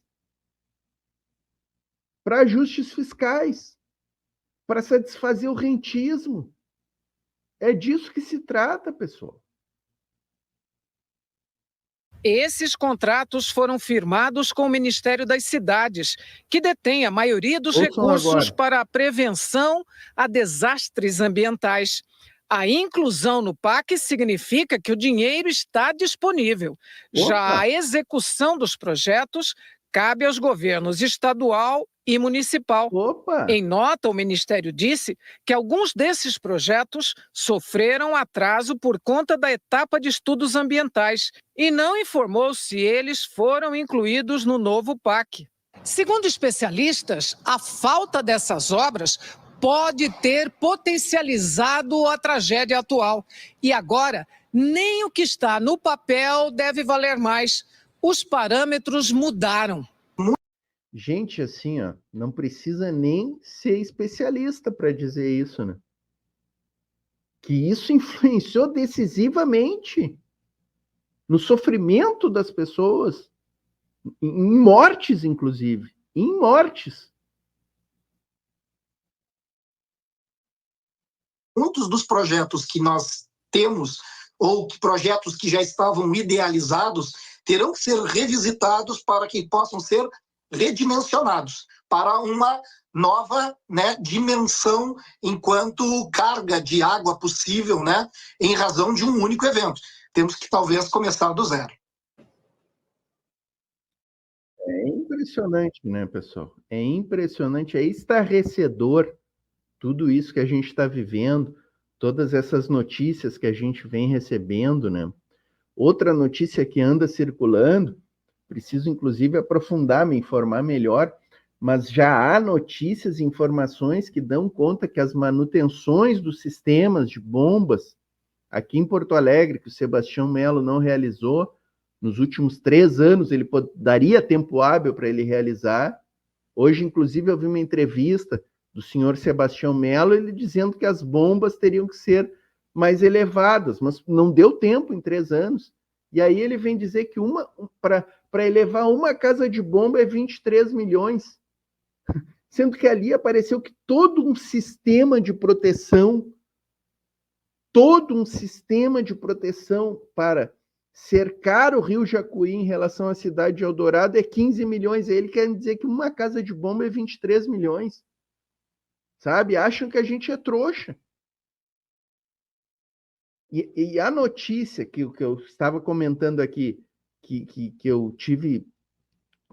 Para ajustes fiscais, para satisfazer o rentismo. É disso que se trata, pessoal. Esses contratos foram firmados com o Ministério das Cidades, que detém a maioria dos recursos para a prevenção a desastres ambientais. A inclusão no PAC significa que o dinheiro está disponível. Já a execução dos projetos cabe aos governos estadual e municipal. Em nota, o Ministério disse que alguns desses projetos sofreram atraso por conta da etapa de estudos ambientais e não informou se eles foram incluídos no novo PAC. Segundo especialistas, a falta dessas obras pode ter potencializado a tragédia atual. E agora, nem o que está no papel deve valer mais. Os parâmetros mudaram. Gente, assim, ó, não precisa nem ser especialista para dizer isso, né? Que isso influenciou decisivamente no sofrimento das pessoas, em mortes, inclusive, em mortes. Muitos dos projetos que nós temos, ou projetos que já estavam idealizados, terão que ser revisitados para que possam ser redimensionados para uma nova, dimensão enquanto carga de água possível, em razão de um único evento. Temos que talvez começar do zero. É impressionante, né, pessoal? É impressionante, é estarrecedor tudo isso que a gente está vivendo, todas essas notícias que a gente vem recebendo, né? Outra notícia que anda circulando, preciso inclusive aprofundar, me informar melhor, mas já há notícias e informações que dão conta que as manutenções dos sistemas de bombas aqui em Porto Alegre, que o Sebastião Melo não realizou, nos últimos 3 anos ele daria tempo hábil para ele realizar. Hoje, inclusive, eu vi uma entrevista do senhor Sebastião Melo, ele dizendo que as bombas teriam que ser mais elevadas, mas não deu tempo em 3 anos. E aí ele vem dizer que para elevar uma casa de bomba é 23 milhões, sendo que ali apareceu que todo um sistema de proteção para cercar o Rio Jacuí em relação à cidade de Eldorado é 15 milhões. Aí ele quer dizer que uma casa de bomba é 23 milhões. Sabe? Acham que a gente é trouxa. E a notícia que eu estava comentando aqui, que eu tive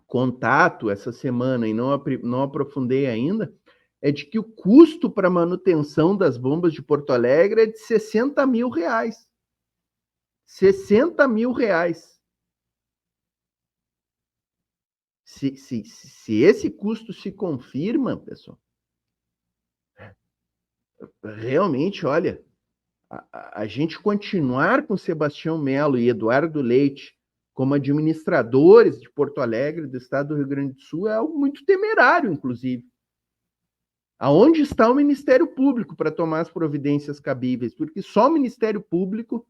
contato essa semana e não aprofundei ainda, é de que o custo para manutenção das bombas de Porto Alegre é de 60 mil reais. 60 mil reais. Se esse custo se confirma, pessoal, realmente, olha, a gente continuar com Sebastião Melo e Eduardo Leite como administradores de Porto Alegre, do estado do Rio Grande do Sul, é algo muito temerário, inclusive. Aonde está o Ministério Público para tomar as providências cabíveis? Porque só o Ministério Público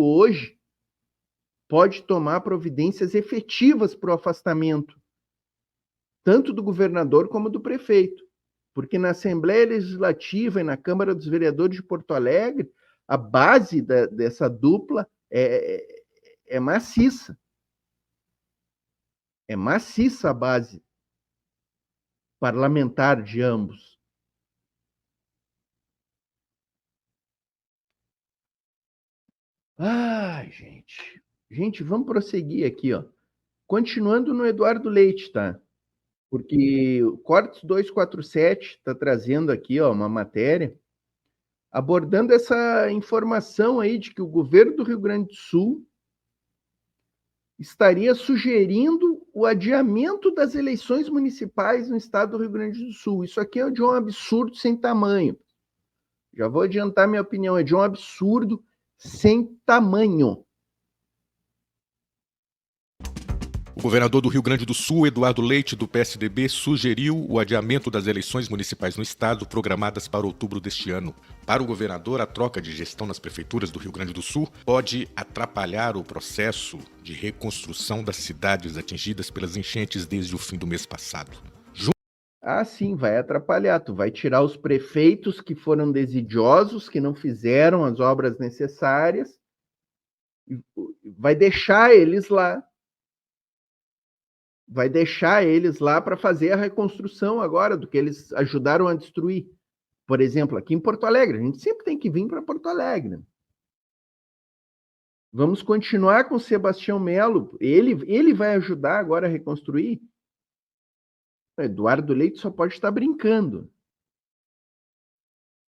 hoje pode tomar providências efetivas para o afastamento, tanto do governador como do prefeito. Porque na Assembleia Legislativa e na Câmara dos Vereadores de Porto Alegre, a base dessa dupla é maciça. É maciça a base parlamentar de ambos. Ai, gente. Gente, vamos prosseguir aqui, ó. Continuando no Eduardo Leite, tá? Porque o Cortes 247 está trazendo aqui, ó, uma matéria abordando essa informação aí de que o governo do Rio Grande do Sul estaria sugerindo o adiamento das eleições municipais no estado do Rio Grande do Sul. Isso aqui é de um absurdo sem tamanho. Já vou adiantar minha opinião, é de um absurdo sem tamanho. O governador do Rio Grande do Sul, Eduardo Leite, do PSDB, sugeriu o adiamento das eleições municipais no estado programadas para outubro deste ano. Para o governador, a troca de gestão nas prefeituras do Rio Grande do Sul pode atrapalhar o processo de reconstrução das cidades atingidas pelas enchentes desde o fim do mês passado. Ah, sim, vai atrapalhar. Tu vai tirar os prefeitos que foram desidiosos, que não fizeram as obras necessárias, vai deixar eles lá. Vai deixar eles lá para fazer a reconstrução agora do que eles ajudaram a destruir. Por exemplo, aqui em Porto Alegre, a gente sempre tem que vir para Porto Alegre. Vamos continuar com o Sebastião Melo. Ele vai ajudar agora a reconstruir. O Eduardo Leite só pode estar brincando.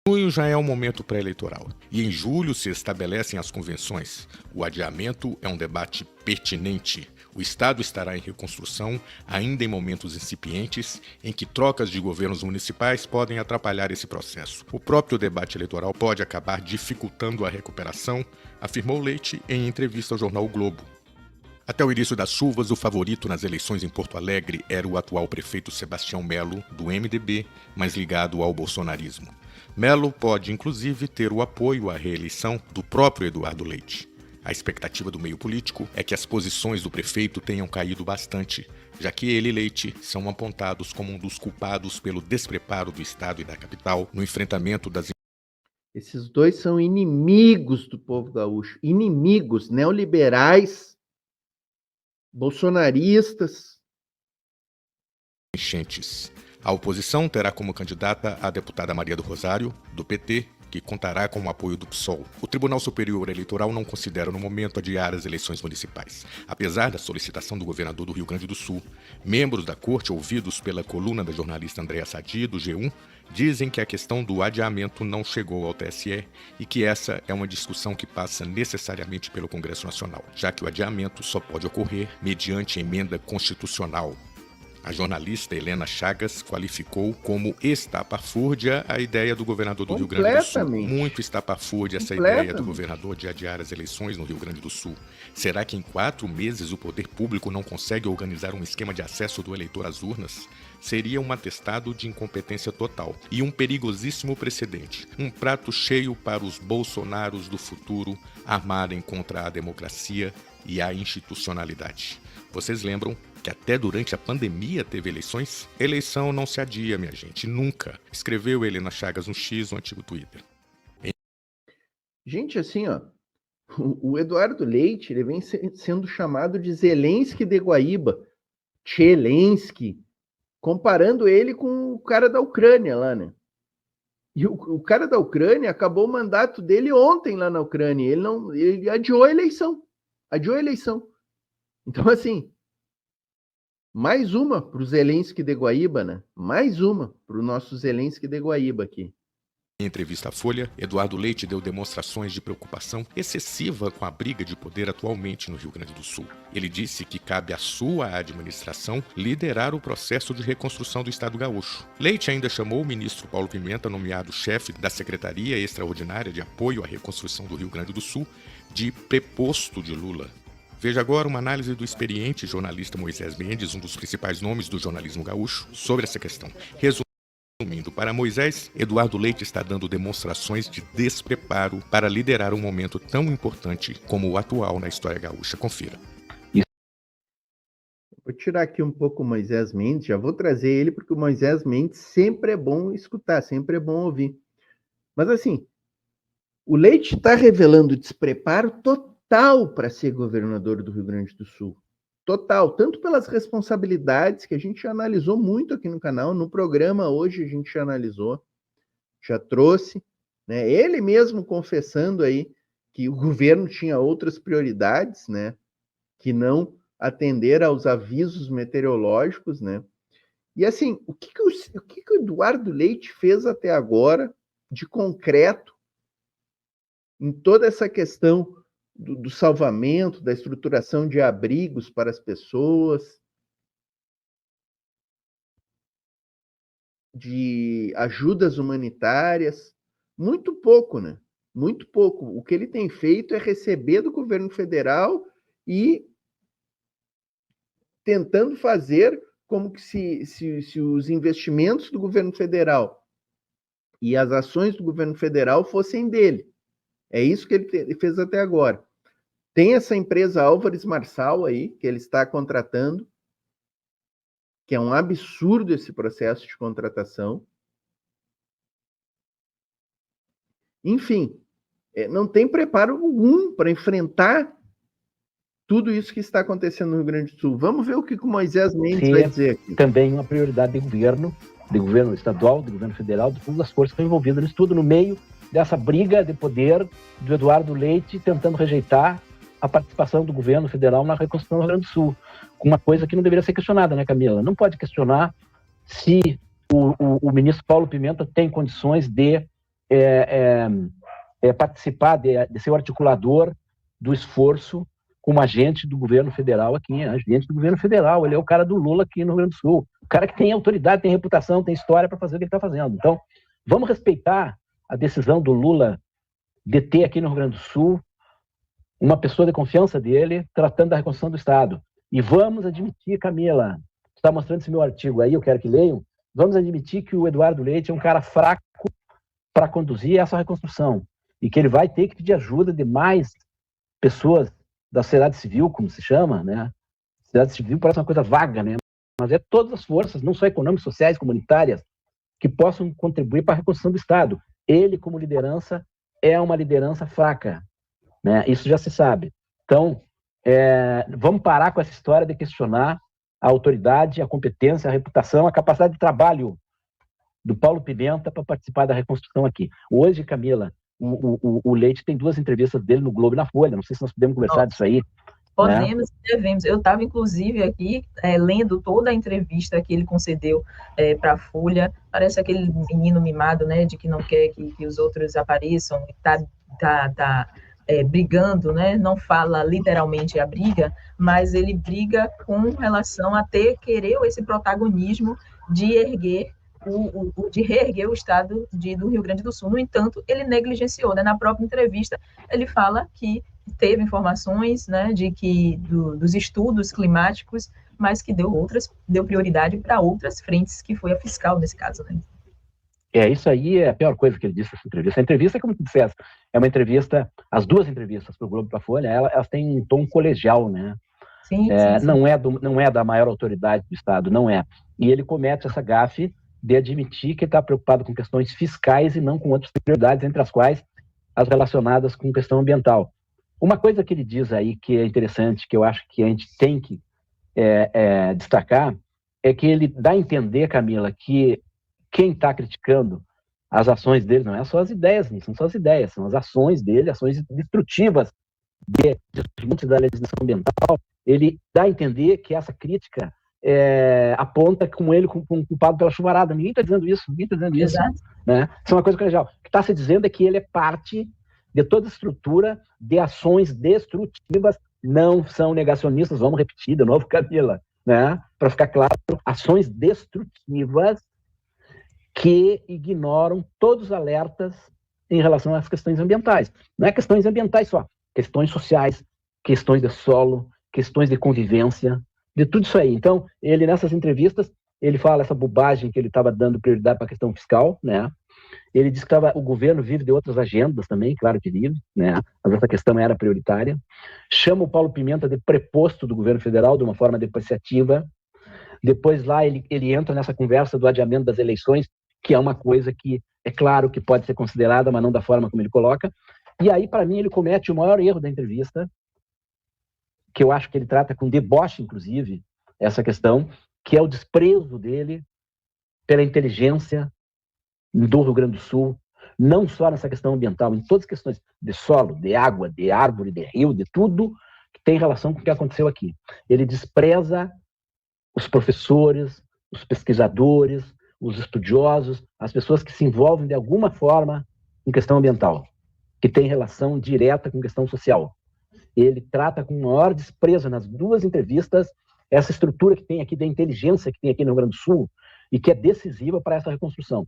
Junho já é um momento pré-eleitoral e em julho se estabelecem as convenções. O adiamento é um debate pertinente. O Estado estará em reconstrução, ainda em momentos incipientes, em que trocas de governos municipais podem atrapalhar esse processo. O próprio debate eleitoral pode acabar dificultando a recuperação, afirmou Leite em entrevista ao jornal O Globo. Até o início das chuvas, o favorito nas eleições em Porto Alegre era o atual prefeito Sebastião Melo, do MDB, mas ligado ao bolsonarismo. Melo pode, inclusive, ter o apoio à reeleição do próprio Eduardo Leite. A expectativa do meio político é que as posições do prefeito tenham caído bastante, já que ele e Leite são apontados como um dos culpados pelo despreparo do Estado e da capital no enfrentamento das... Esses dois são inimigos do povo gaúcho, inimigos neoliberais, bolsonaristas. Enchentes. A oposição terá como candidata a deputada Maria do Rosário, do PT, que contará com o apoio do PSOL. O Tribunal Superior Eleitoral não considera no momento adiar as eleições municipais. Apesar da solicitação do governador do Rio Grande do Sul, membros da corte, ouvidos pela coluna da jornalista Andréa Sadi, do G1, dizem que a questão do adiamento não chegou ao TSE e que essa é uma discussão que passa necessariamente pelo Congresso Nacional, já que o adiamento só pode ocorrer mediante emenda constitucional. A jornalista Helena Chagas qualificou como estapafúrdia a ideia do governador do Rio Grande do Sul. Muito estapafúrdia essa ideia do governador de adiar as eleições no Rio Grande do Sul. Será que em 4 meses o poder público não consegue organizar um esquema de acesso do eleitor às urnas? Seria um atestado de incompetência total e um perigosíssimo precedente. Um prato cheio para os Bolsonaros do futuro armarem contra a democracia e a institucionalidade. Vocês lembram que até durante a pandemia teve eleições? Eleição não se adia, minha gente, nunca. Escreveu Helena Chagas no X, no antigo Twitter. Gente, assim, ó, o Eduardo Leite, ele vem sendo chamado de Zelensky de Guaíba, Tchelensky, comparando ele com o cara da Ucrânia lá, né? E o cara da Ucrânia acabou o mandato dele ontem lá na Ucrânia. Ele adiou a eleição. Adiou a eleição. Então, assim, mais uma para o Zelensky de Guaíba, né? Mais uma para o nosso Zelensky de Guaíba aqui. Em entrevista à Folha, Eduardo Leite deu demonstrações de preocupação excessiva com a briga de poder atualmente no Rio Grande do Sul. Ele disse que cabe à sua administração liderar o processo de reconstrução do Estado gaúcho. Leite ainda chamou o ministro Paulo Pimenta, nomeado chefe da Secretaria Extraordinária de Apoio à Reconstrução do Rio Grande do Sul, de preposto de Lula. Veja agora uma análise do experiente jornalista Moisés Mendes, um dos principais nomes do jornalismo gaúcho, sobre essa questão. Resumindo, para Moisés, Eduardo Leite está dando demonstrações de despreparo para liderar um momento tão importante como o atual na história gaúcha. Confira. Vou tirar aqui um pouco o Moisés Mendes, já vou trazer ele, porque o Moisés Mendes sempre é bom escutar, sempre é bom ouvir. Mas assim, o Leite está revelando despreparo total para ser governador do Rio Grande do Sul. Total, tanto pelas responsabilidades que a gente já analisou muito aqui no canal, no programa hoje a gente já analisou, já trouxe, né? Ele mesmo confessando aí que o governo tinha outras prioridades, né? Que não atender aos avisos meteorológicos, né? E assim, o que o Eduardo Leite fez até agora de concreto em toda essa questão do salvamento, da estruturação de abrigos para as pessoas, de ajudas humanitárias? Muito pouco, né? Muito pouco. O que ele tem feito é receber do governo federal e tentando fazer como que se os investimentos do governo federal e as ações do governo federal fossem dele. É isso que ele fez até agora. Tem essa empresa Álvares Marçal aí, que ele está contratando, que é um absurdo esse processo de contratação. Enfim, não tem preparo algum para enfrentar tudo isso que está acontecendo no Rio Grande do Sul. Vamos ver o que o Moisés Mendes vai dizer aqui. Também uma prioridade de governo estadual, de governo federal, de todas as forças que estão envolvidas nisso tudo, no meio dessa briga de poder do Eduardo Leite tentando rejeitar a participação do governo federal na reconstrução do Rio Grande do Sul. Uma coisa que não deveria ser questionada, né, Camila? Não pode questionar se o ministro Paulo Pimenta tem condições de participar, de ser o articulador do esforço como agente do governo federal aqui, agente do governo federal. Ele é o cara do Lula aqui no Rio Grande do Sul. O cara que tem autoridade, tem reputação, tem história para fazer o que ele está fazendo. Então, vamos respeitar a decisão do Lula de ter aqui no Rio Grande do Sul uma pessoa de confiança dele tratando da reconstrução do Estado. E vamos admitir, Camila, você está mostrando esse meu artigo aí, eu quero que leiam, vamos admitir que o Eduardo Leite é um cara fraco para conduzir essa reconstrução e que ele vai ter que pedir ajuda de mais pessoas da sociedade civil, como se chama, né? Sociedade civil parece uma coisa vaga, né? Mas é todas as forças, não só econômicas, sociais, comunitárias, que possam contribuir para a reconstrução do Estado. Ele, como liderança, é uma liderança fraca, né? Isso já se sabe. Então, vamos parar com essa história de questionar a autoridade, a competência, a reputação, a capacidade de trabalho do Paulo Pimenta para participar da reconstrução aqui. Hoje, Camila, o Leite tem 2 entrevistas dele no Globo e na Folha. Não sei se nós podemos conversar disso aí. Podemos, devemos. Eu estava, inclusive, aqui lendo toda a entrevista que ele concedeu para a Folha. Parece aquele menino mimado, né, de que não quer que os outros apareçam, está brigando, né? Não fala literalmente a briga, mas ele briga com relação a querer esse protagonismo de erguer de reerguer o estado do Rio Grande do Sul. No entanto, ele negligenciou, né? Na própria entrevista, ele fala que teve informações, né, dos estudos climáticos, mas que deu prioridade para outras frentes, que foi a fiscal nesse caso, né? Isso aí é a pior coisa que ele disse nessa entrevista. A entrevista, como tu disseste, é uma entrevista, as 2 entrevistas para o Globo e para a Folha, elas têm um tom colegial, né? Sim. Não é da maior autoridade do Estado, não é. E ele comete essa gafe de admitir que está preocupado com questões fiscais e não com outras prioridades, entre as quais as relacionadas com questão ambiental. Uma coisa que ele diz aí que é interessante, que eu acho que a gente tem que destacar, é que ele dá a entender, Camila, que quem está criticando as ações dele não é só as ideias, não são só as ideias, são as ações dele, ações destrutivas da legislação ambiental. Ele dá a entender que essa crítica aponta com ele como culpado pela chuvarada. Ninguém está dizendo isso, né? Isso é uma coisa colegial. O que está se dizendo é que ele é parte de toda a estrutura de ações destrutivas, não são negacionistas, vamos repetir de novo, Camila, né? Para ficar claro, ações destrutivas que ignoram todos os alertas em relação às questões ambientais. Não é questões ambientais só, questões sociais, questões de solo, questões de convivência, de tudo isso aí. Então, ele, nessas entrevistas, ele fala essa bobagem que ele estava dando prioridade para a questão fiscal, né? Ele diz que o governo vive de outras agendas também, claro que vive, né? Mas essa questão era prioritária. Chama o Paulo Pimenta de preposto do governo federal de uma forma depreciativa. Depois lá ele entra nessa conversa do adiamento das eleições, que é uma coisa que é claro que pode ser considerada, mas não da forma como ele coloca. E aí, para mim, ele comete o maior erro da entrevista, que eu acho que ele trata com deboche, inclusive, essa questão, que é o desprezo dele pela inteligência do Rio Grande do Sul, não só nessa questão ambiental, em todas as questões de solo, de água, de árvore, de rio, de tudo que tem relação com o que aconteceu aqui. Ele despreza os professores, os pesquisadores, os estudiosos, as pessoas que se envolvem de alguma forma em questão ambiental, que tem relação direta com questão social. Ele trata com o maior desprezo nas 2 entrevistas essa estrutura que tem aqui, da inteligência que tem aqui no Rio Grande do Sul e que é decisiva para essa reconstrução.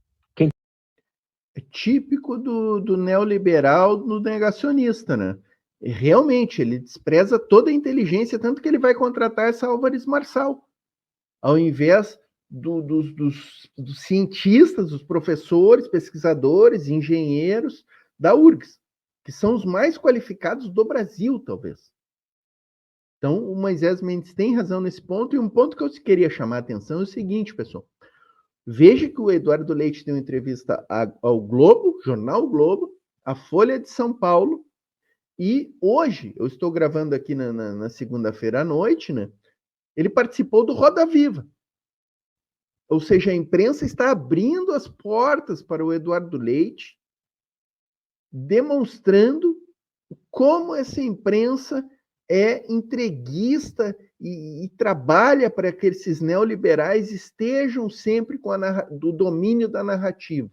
É típico do neoliberal, do negacionista, né? E realmente, ele despreza toda a inteligência, tanto que ele vai contratar essa Álvares Marçal, ao invés dos cientistas, dos professores, pesquisadores, engenheiros da URGS, que são os mais qualificados do Brasil, talvez. Então, o Moisés Mendes tem razão nesse ponto, e um ponto que eu queria chamar a atenção é o seguinte, pessoal. Veja que o Eduardo Leite deu uma entrevista ao Globo, Jornal Globo, à Folha de São Paulo, E hoje, eu estou gravando aqui na segunda-feira à noite, né? Ele participou do Roda Viva. Ou seja, a imprensa está abrindo as portas para o Eduardo Leite, demonstrando como essa imprensa é entreguista e trabalha para que esses neoliberais estejam sempre com do domínio da narrativa.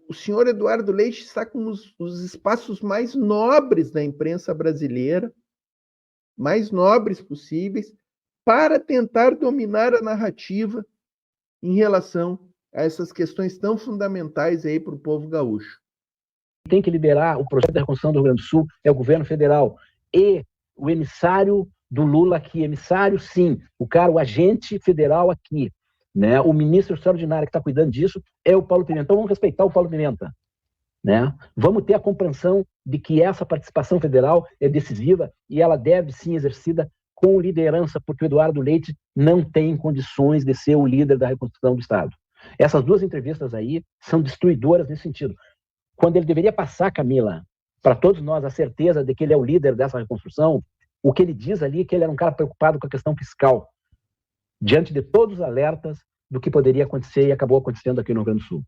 O senhor Eduardo Leite está com os espaços mais nobres da imprensa brasileira, mais nobres possíveis, para tentar dominar a narrativa em relação a essas questões tão fundamentais aí para o povo gaúcho. Tem que liderar o projeto da reconstrução do Rio Grande do Sul é o governo federal e o emissário do Lula aqui, emissário sim, o agente federal aqui, né? O ministro extraordinário que está cuidando disso é o Paulo Pimenta. Então vamos respeitar o Paulo Pimenta, né? Vamos ter a compreensão de que essa participação federal é decisiva e ela deve sim exercida com liderança, porque o Eduardo Leite não tem condições de ser o líder da reconstrução do Estado. Essas duas entrevistas aí são destruidoras nesse sentido. Quando ele deveria passar, Camila, para todos nós a certeza de que ele é o líder dessa reconstrução, o que ele diz ali é que ele era um cara preocupado com a questão fiscal, diante de todos os alertas do que poderia acontecer e acabou acontecendo aqui no Rio Grande do Sul.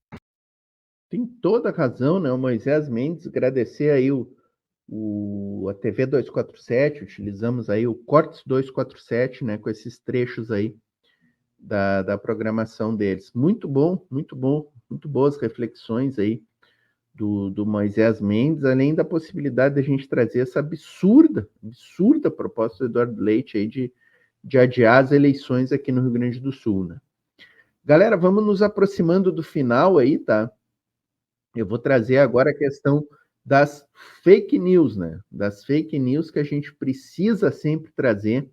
Tem toda a razão, né? O Moisés Mendes, agradecer aí a TV 247, utilizamos aí o Cortes 247, né? Com esses trechos aí da programação deles. Muito bom, muito boas reflexões aí do Moisés Mendes, além da possibilidade de a gente trazer essa absurda proposta do Eduardo Leite aí de adiar as eleições aqui no Rio Grande do Sul, né? Galera, vamos nos aproximando do final aí, tá? Eu vou trazer agora a questão das fake news, né? Das fake news que a gente precisa sempre trazer,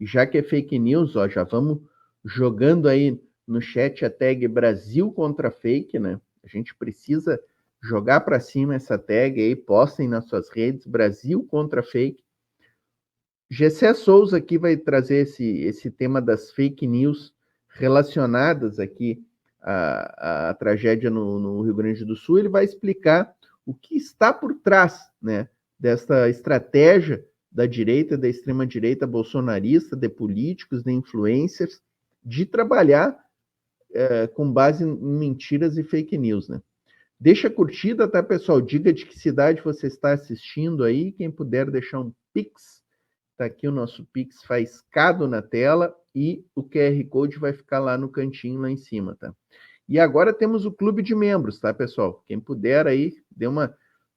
e já que é fake news, ó, já vamos jogando aí no chat a tag Brasil contra fake, né? A gente precisa jogar para cima essa tag aí, postem nas suas redes, Brasil contra fake. Gessé Souza aqui vai trazer esse tema das fake news relacionadas aqui à tragédia no Rio Grande do Sul. Ele vai explicar o que está por trás, né, dessa estratégia da direita, da extrema-direita bolsonarista, de políticos, de influencers, de trabalhar com base em mentiras e fake news, né? Deixa a curtida, tá, pessoal? Diga de que cidade você está assistindo aí. Quem puder deixar um Pix, tá aqui o nosso Pix faiscado na tela e o QR Code vai ficar lá no cantinho, lá em cima, tá? E agora temos o clube de membros, tá, pessoal? Quem puder aí,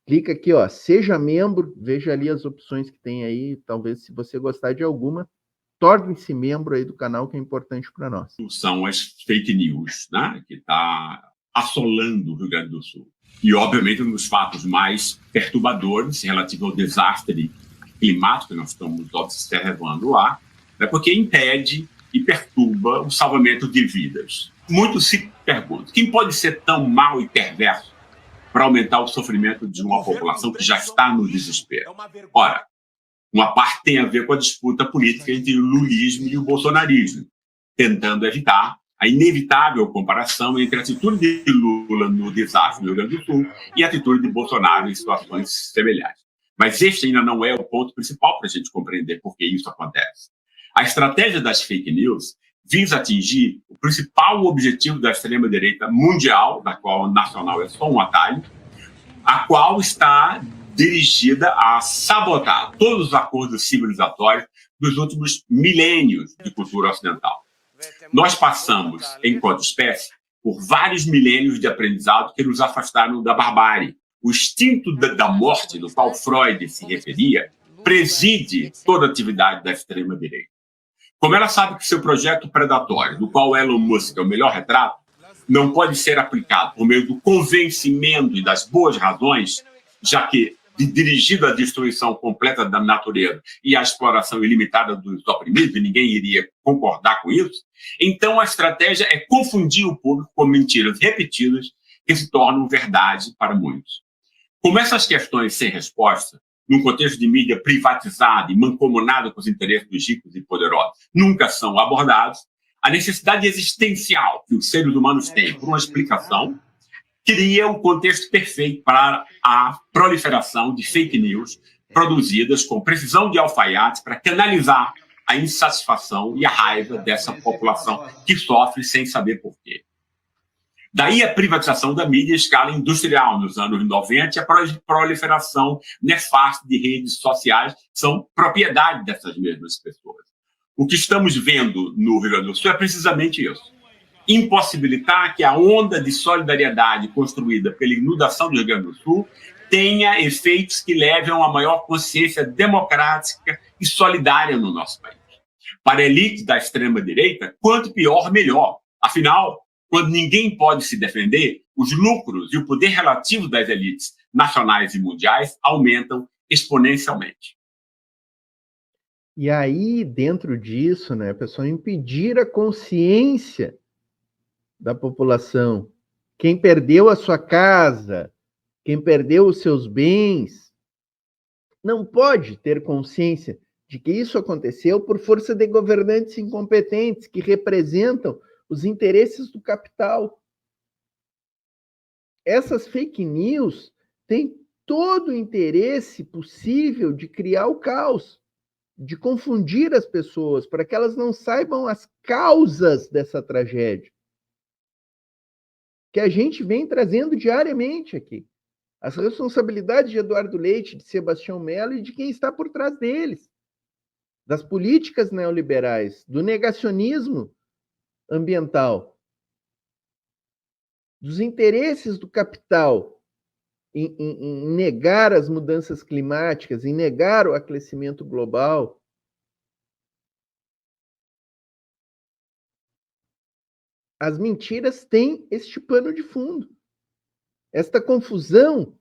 clica aqui, ó, seja membro, veja ali as opções que tem aí, talvez se você gostar de alguma, torne-se membro aí do canal, que é importante para nós. São as fake news, né, que está assolando o Rio Grande do Sul. E, obviamente, um dos fatos mais perturbadores relativo ao desastre climático que nós estamos observando lá, é porque impede e perturba o salvamento de vidas. Muitos se perguntam, quem pode ser tão mau e perverso para aumentar o sofrimento de uma população que já está no desespero? Ora, uma parte tem a ver com a disputa política entre o lulismo e o bolsonarismo, tentando evitar a inevitável comparação entre a atitude de Lula no desastre no Rio Grande do Sul e a atitude de Bolsonaro em situações semelhantes. Mas este ainda não é o ponto principal para a gente compreender por que isso acontece. A estratégia das fake news visa atingir o principal objetivo da extrema-direita mundial, da qual a nacional é só um atalho, a qual está dirigida a sabotar todos os acordos civilizatórios dos últimos milênios de cultura ocidental. Nós passamos, enquanto espécie, por vários milênios de aprendizado que nos afastaram da barbárie. O instinto da morte, do qual Freud se referia, preside toda a atividade da extrema-direita. Como ela sabe que seu projeto predatório, do qual Elon Musk é o melhor retrato, não pode ser aplicado por meio do convencimento e das boas razões, já que dirigido à destruição completa da natureza e à exploração ilimitada dos oprimidos, e ninguém iria concordar com isso, então a estratégia é confundir o público com mentiras repetidas que se tornam verdade para muitos. Como essas questões sem resposta, num contexto de mídia privatizada e mancomunada com os interesses dos ricos e poderosos, nunca são abordados, a necessidade existencial que os seres humanos têm por uma explicação cria um contexto perfeito para a proliferação de fake news produzidas com precisão de alfaiates para canalizar a insatisfação e a raiva dessa população que sofre sem saber por quê. Daí a privatização da mídia em escala industrial nos anos 90 e a proliferação nefasta de redes sociais que são propriedade dessas mesmas pessoas. O que estamos vendo no Rio Grande do Sul é precisamente isso. Impossibilitar que a onda de solidariedade construída pela inundação do Rio Grande do Sul tenha efeitos que levem a uma maior consciência democrática e solidária no nosso país. Para a elite da extrema-direita, quanto pior, melhor. Afinal, quando ninguém pode se defender, os lucros e o poder relativo das elites nacionais e mundiais aumentam exponencialmente. E aí, dentro disso, né, pessoal, impedir a consciência da população. Quem perdeu a sua casa, quem perdeu os seus bens, não pode ter consciência de que isso aconteceu por força de governantes incompetentes que representam os interesses do capital. Essas fake news têm todo o interesse possível de criar o caos, de confundir as pessoas, para que elas não saibam as causas dessa tragédia, que a gente vem trazendo diariamente aqui. As responsabilidades de Eduardo Leite, de Sebastião Mello e de quem está por trás deles, das políticas neoliberais, do negacionismo ambiental, dos interesses do capital em negar as mudanças climáticas, em negar o aquecimento global. As mentiras têm este pano de fundo. Esta confusão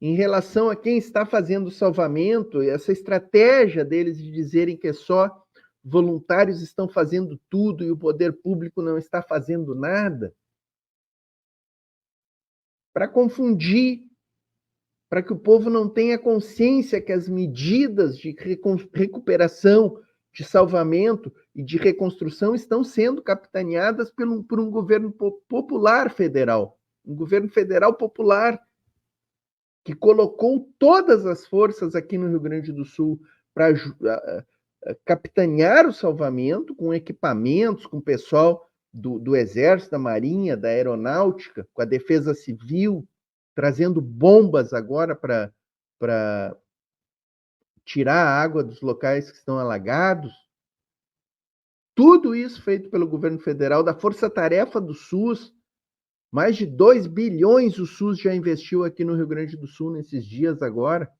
em relação a quem está fazendo o salvamento, essa estratégia deles de dizerem que é só voluntários estão fazendo tudo e o poder público não está fazendo nada, para confundir, para que o povo não tenha consciência que as medidas de recuperação, de salvamento e de reconstrução estão sendo capitaneadas por um governo popular federal, um governo federal popular que colocou todas as forças aqui no Rio Grande do Sul para capitanear o salvamento com equipamentos, com o pessoal do Exército, da Marinha, da Aeronáutica, com a Defesa Civil, trazendo bombas agora para tirar a água dos locais que estão alagados. Tudo isso feito pelo governo federal, da Força-Tarefa do SUS. Mais de 2 bilhões o SUS já investiu aqui no Rio Grande do Sul nesses dias agora.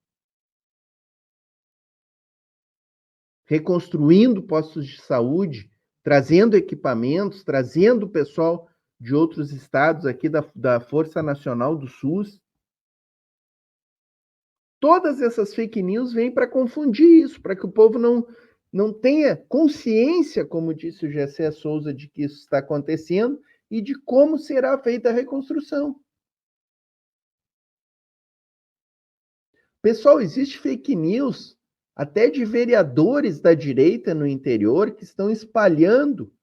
Reconstruindo postos de saúde, trazendo equipamentos, trazendo o pessoal de outros estados aqui da Força Nacional do SUS. Todas essas fake news vêm para confundir isso, para que o povo não tenha consciência, como disse o Gessé Souza, de que isso está acontecendo e de como será feita a reconstrução. Pessoal, existe fake news até de vereadores da direita no interior que estão espalhando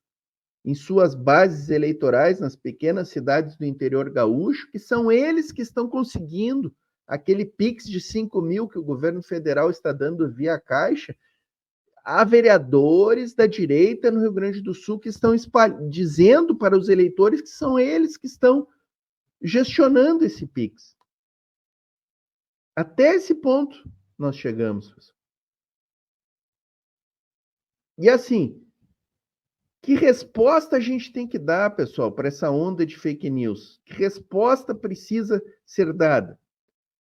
em suas bases eleitorais nas pequenas cidades do interior gaúcho, que são eles que estão conseguindo aquele Pix de 5 mil que o governo federal está dando via Caixa. Há vereadores da direita no Rio Grande do Sul que estão dizendo para os eleitores que são eles que estão gestionando esse Pix. Até esse ponto nós chegamos. E assim, que resposta a gente tem que dar, pessoal, para essa onda de fake news? Que resposta precisa ser dada?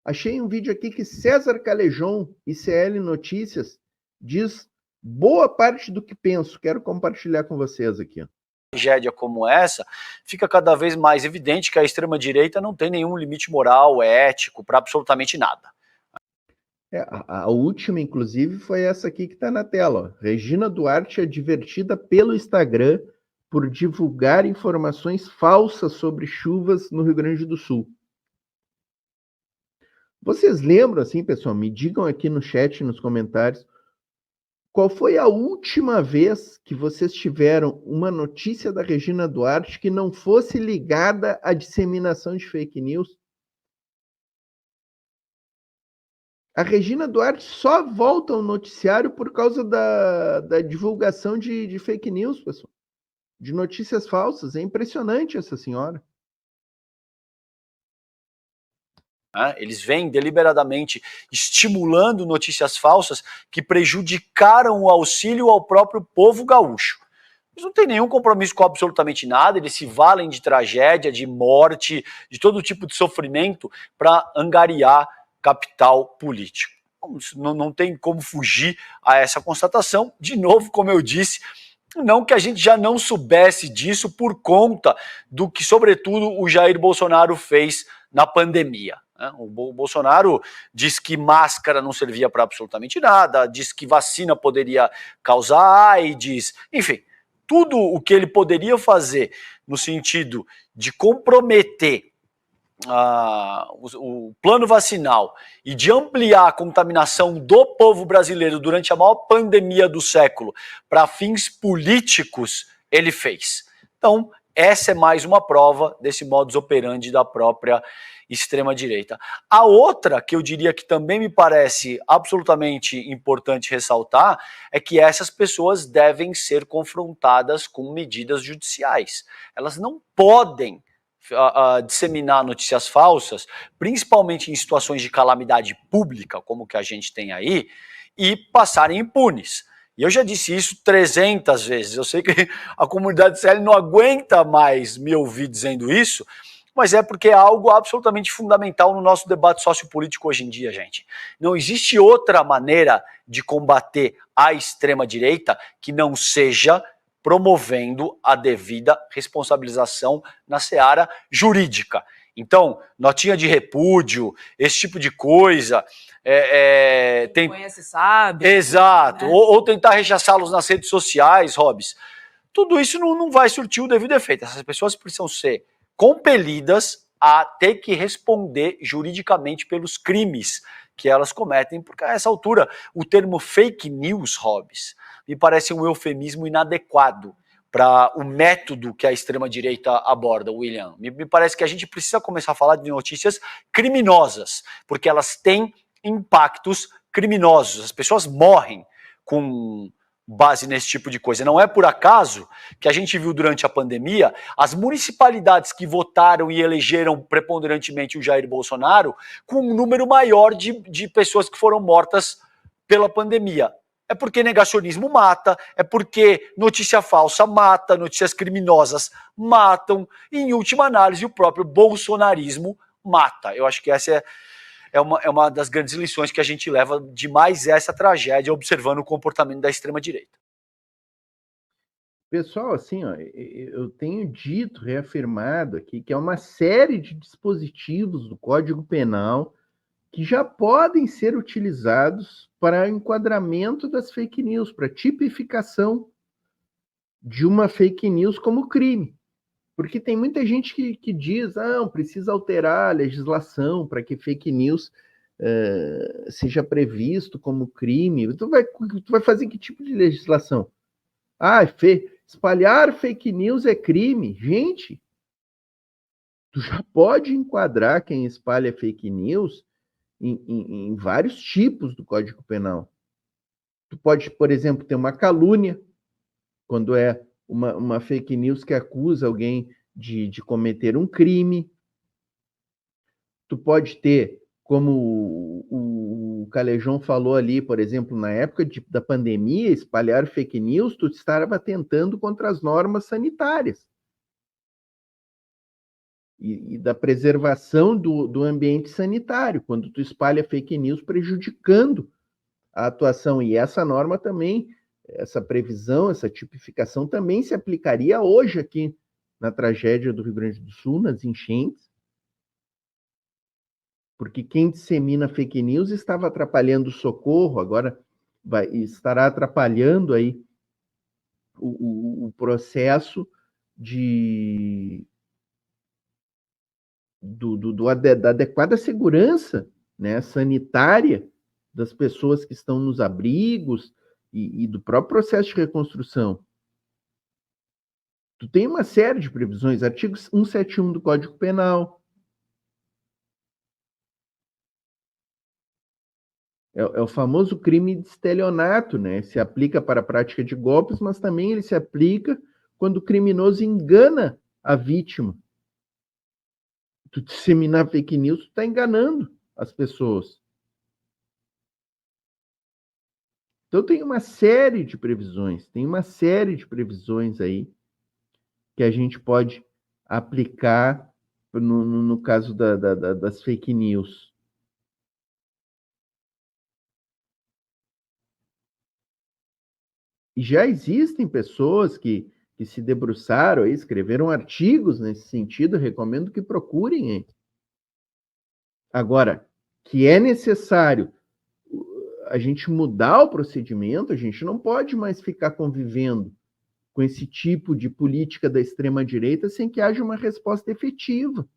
Achei um vídeo aqui que César Calejon, ICL Notícias, diz boa parte do que penso. Quero compartilhar com vocês aqui. Tragédia como essa, fica cada vez mais evidente que a extrema-direita não tem nenhum limite moral, ético, para absolutamente nada. A última, inclusive, foi essa aqui que está na tela. Ó. Regina Duarte é advertida pelo Instagram por divulgar informações falsas sobre chuvas no Rio Grande do Sul. Vocês lembram, assim, pessoal? Me digam aqui no chat, nos comentários, Qual foi a última vez que vocês tiveram uma notícia da Regina Duarte que não fosse ligada à disseminação de fake news? A Regina Duarte só volta ao noticiário por causa da divulgação de fake news, pessoal. De notícias falsas. É impressionante essa senhora. Eles vêm deliberadamente estimulando notícias falsas que prejudicaram o auxílio ao próprio povo gaúcho. Eles não têm nenhum compromisso com absolutamente nada, eles se valem de tragédia, de morte, de todo tipo de sofrimento para angariar capital político. Não tem como fugir a essa constatação. De novo, como eu disse, não que a gente já não soubesse disso por conta do que, sobretudo, o Jair Bolsonaro fez na pandemia. O Bolsonaro diz que máscara não servia para absolutamente nada, diz que vacina poderia causar AIDS, enfim, tudo o que ele poderia fazer no sentido de comprometer o plano vacinal e de ampliar a contaminação do povo brasileiro durante a maior pandemia do século para fins políticos, ele fez. Então, essa é mais uma prova desse modus operandi da própria extrema-direita. A outra, que eu diria que também me parece absolutamente importante ressaltar, é que essas pessoas devem ser confrontadas com medidas judiciais. Elas não podem disseminar notícias falsas, principalmente em situações de calamidade pública, como que a gente tem aí, e passarem impunes. E eu já disse isso 300 vezes. Eu sei que a comunidade CL não aguenta mais me ouvir dizendo isso, mas é porque é algo absolutamente fundamental no nosso debate sociopolítico hoje em dia, gente. Não existe outra maneira de combater a extrema-direita que não seja promovendo a devida responsabilização na seara jurídica. Então, notinha de repúdio, esse tipo de coisa... Quem conhece sabe. Exato. Né? Ou tentar rechaçá-los nas redes sociais, Hobbes. Tudo isso não vai surtir o devido efeito. Essas pessoas precisam ser compelidas a ter que responder juridicamente pelos crimes que elas cometem, porque a essa altura o termo fake news, Hobbes, me parece um eufemismo inadequado para o método que a extrema-direita aborda, William. Me parece que a gente precisa começar a falar de notícias criminosas, porque elas têm impactos criminosos. As pessoas morrem com base nesse tipo de coisa. Não é por acaso que a gente viu durante a pandemia as municipalidades que votaram e elegeram preponderantemente o Jair Bolsonaro com um número maior de pessoas que foram mortas pela pandemia. É porque negacionismo mata, é porque notícia falsa mata, notícias criminosas matam, e em última análise o próprio bolsonarismo mata. Eu acho que essa é uma das grandes lições que a gente leva de mais essa tragédia, observando o comportamento da extrema-direita. Pessoal, assim, ó, eu tenho dito, reafirmado aqui, que é uma série de dispositivos do Código Penal que já podem ser utilizados para enquadramento das fake news, para tipificação de uma fake news como crime. Porque tem muita gente que diz, não, precisa alterar a legislação para que fake news seja previsto como crime. Tu vai fazer que tipo de legislação? Espalhar fake news é crime. Gente, tu já pode enquadrar quem espalha fake news em vários tipos do Código Penal. Tu pode, por exemplo, ter uma calúnia, quando é uma fake news que acusa alguém de cometer um crime. Tu pode ter, como o Calejão falou ali, por exemplo, na época da pandemia, espalhar fake news, tu estava atentando contra as normas sanitárias e da preservação do ambiente sanitário, quando tu espalha fake news prejudicando a atuação. E essa norma também, essa previsão, essa tipificação também se aplicaria hoje aqui na tragédia do Rio Grande do Sul, nas enchentes, porque quem dissemina fake news estava atrapalhando o socorro, agora estará atrapalhando aí o processo da adequada segurança, né, sanitária das pessoas que estão nos abrigos e do próprio processo de reconstrução. Tu tem uma série de previsões, artigo 171 do Código Penal. É o famoso crime de estelionato, né? Se aplica para a prática de golpes, mas também ele se aplica quando o criminoso engana a vítima. Tu disseminar fake news, tu está enganando as pessoas. Então tem uma série de previsões, aí que a gente pode aplicar no caso das fake news. E já existem pessoas que se debruçaram aí, escreveram artigos nesse sentido, recomendo que procurem aí. Agora, que é necessário a gente mudar o procedimento, a gente não pode mais ficar convivendo com esse tipo de política da extrema-direita sem que haja uma resposta efetiva.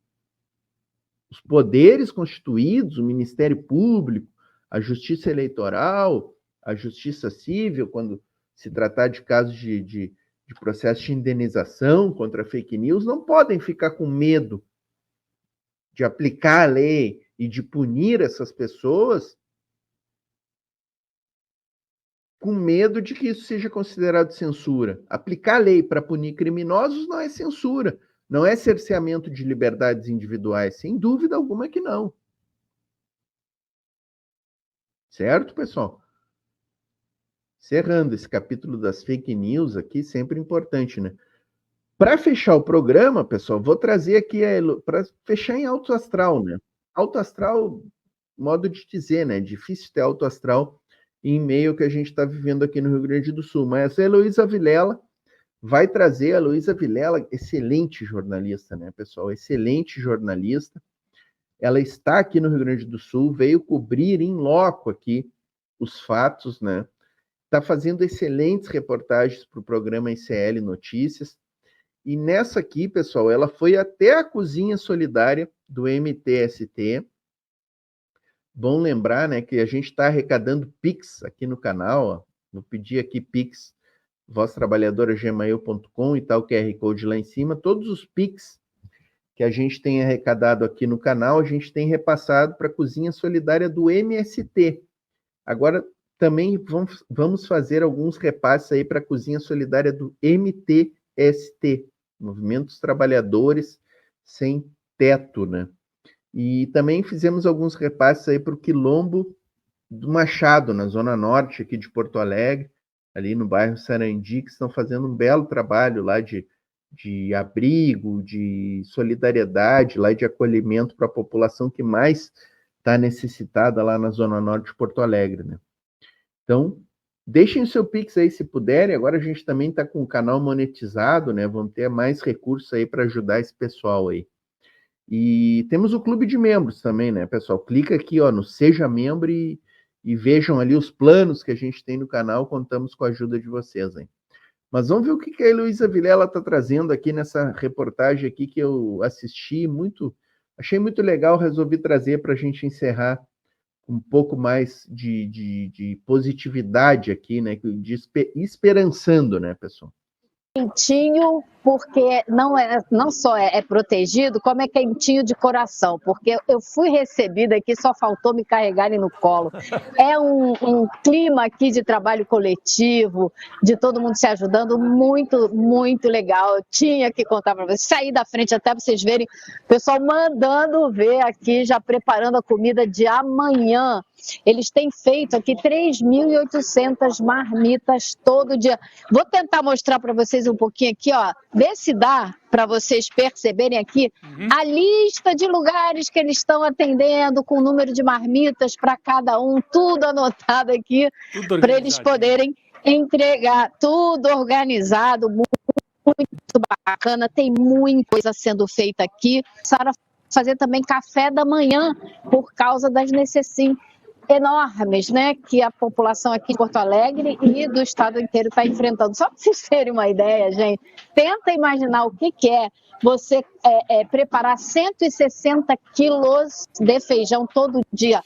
Os poderes constituídos, o Ministério Público, a Justiça Eleitoral, a Justiça Civil, quando se tratar de casos de processo de indenização contra fake news, não podem ficar com medo de aplicar a lei e de punir essas pessoas com medo de que isso seja considerado censura. Aplicar a lei para punir criminosos não é censura, não é cerceamento de liberdades individuais, sem dúvida alguma que não. Certo, pessoal? Encerrando esse capítulo das fake news aqui, sempre importante, né? Para fechar o programa, pessoal, vou trazer aqui para fechar em alto astral, né? Alto astral, modo de dizer, né? Difícil ter alto astral em meio que a gente está vivendo aqui no Rio Grande do Sul. Mas a Heloísa Vilela vai trazer, a Heloísa Vilela, excelente jornalista, né, pessoal? Excelente jornalista. Ela está aqui no Rio Grande do Sul, veio cobrir em loco aqui os fatos, né? Está fazendo excelentes reportagens para o programa ICL Notícias. E nessa aqui, pessoal, ela foi até a Cozinha Solidária do MTST. Bom lembrar, né, que a gente está arrecadando Pix aqui no canal. Ó. Vou pedir aqui Pix, voztrabalhadora.gmail.com e tal, QR Code lá em cima. Todos os Pix que a gente tem arrecadado aqui no canal, a gente tem repassado para a Cozinha Solidária do MST. Agora, também vamos fazer alguns repasses aí para a Cozinha Solidária do MTST, Movimento dos Trabalhadores Sem Teto, né? E também fizemos alguns repasses aí para o Quilombo do Machado, na Zona Norte aqui de Porto Alegre, ali no bairro Sarandi, que estão fazendo um belo trabalho lá de abrigo, de solidariedade, lá de acolhimento para a população que mais está necessitada lá na Zona Norte de Porto Alegre, né? Então, deixem o seu Pix aí se puderem. Agora a gente também está com o canal monetizado, né? Vamos ter mais recursos aí para ajudar esse pessoal aí. E temos o clube de membros também, né, pessoal? Clica aqui, ó, no Seja Membro e vejam ali os planos que a gente tem no canal. Contamos com a ajuda de vocês, hein? Mas vamos ver o que a Heloísa Vilela está trazendo aqui nessa reportagem aqui que eu assisti, achei muito legal, resolvi trazer para a gente encerrar um pouco mais de positividade aqui, né? Esperançando, né, pessoal? Quentinho, porque não só é protegido, como é quentinho de coração, porque eu fui recebida aqui, só faltou me carregarem no colo. É um clima aqui de trabalho coletivo, de todo mundo se ajudando, muito, muito legal. Eu tinha que contar para vocês, sair da frente até para vocês verem, o pessoal mandando ver aqui, já preparando a comida de amanhã. Eles têm feito aqui 3.800 marmitas todo dia. Vou tentar mostrar para vocês um pouquinho aqui, ó. Vê se dá para vocês perceberem aqui a lista de lugares que eles estão atendendo, com o número de marmitas para cada um, tudo anotado aqui, para eles poderem entregar, tudo organizado, muito bacana, tem muita coisa sendo feita aqui. Sara fazer também café da manhã, por causa das necessidades enormes, né, que a população aqui de Porto Alegre e do estado inteiro está enfrentando. Só para vocês terem uma ideia, gente, tenta imaginar o que é você preparar 160 quilos de feijão todo dia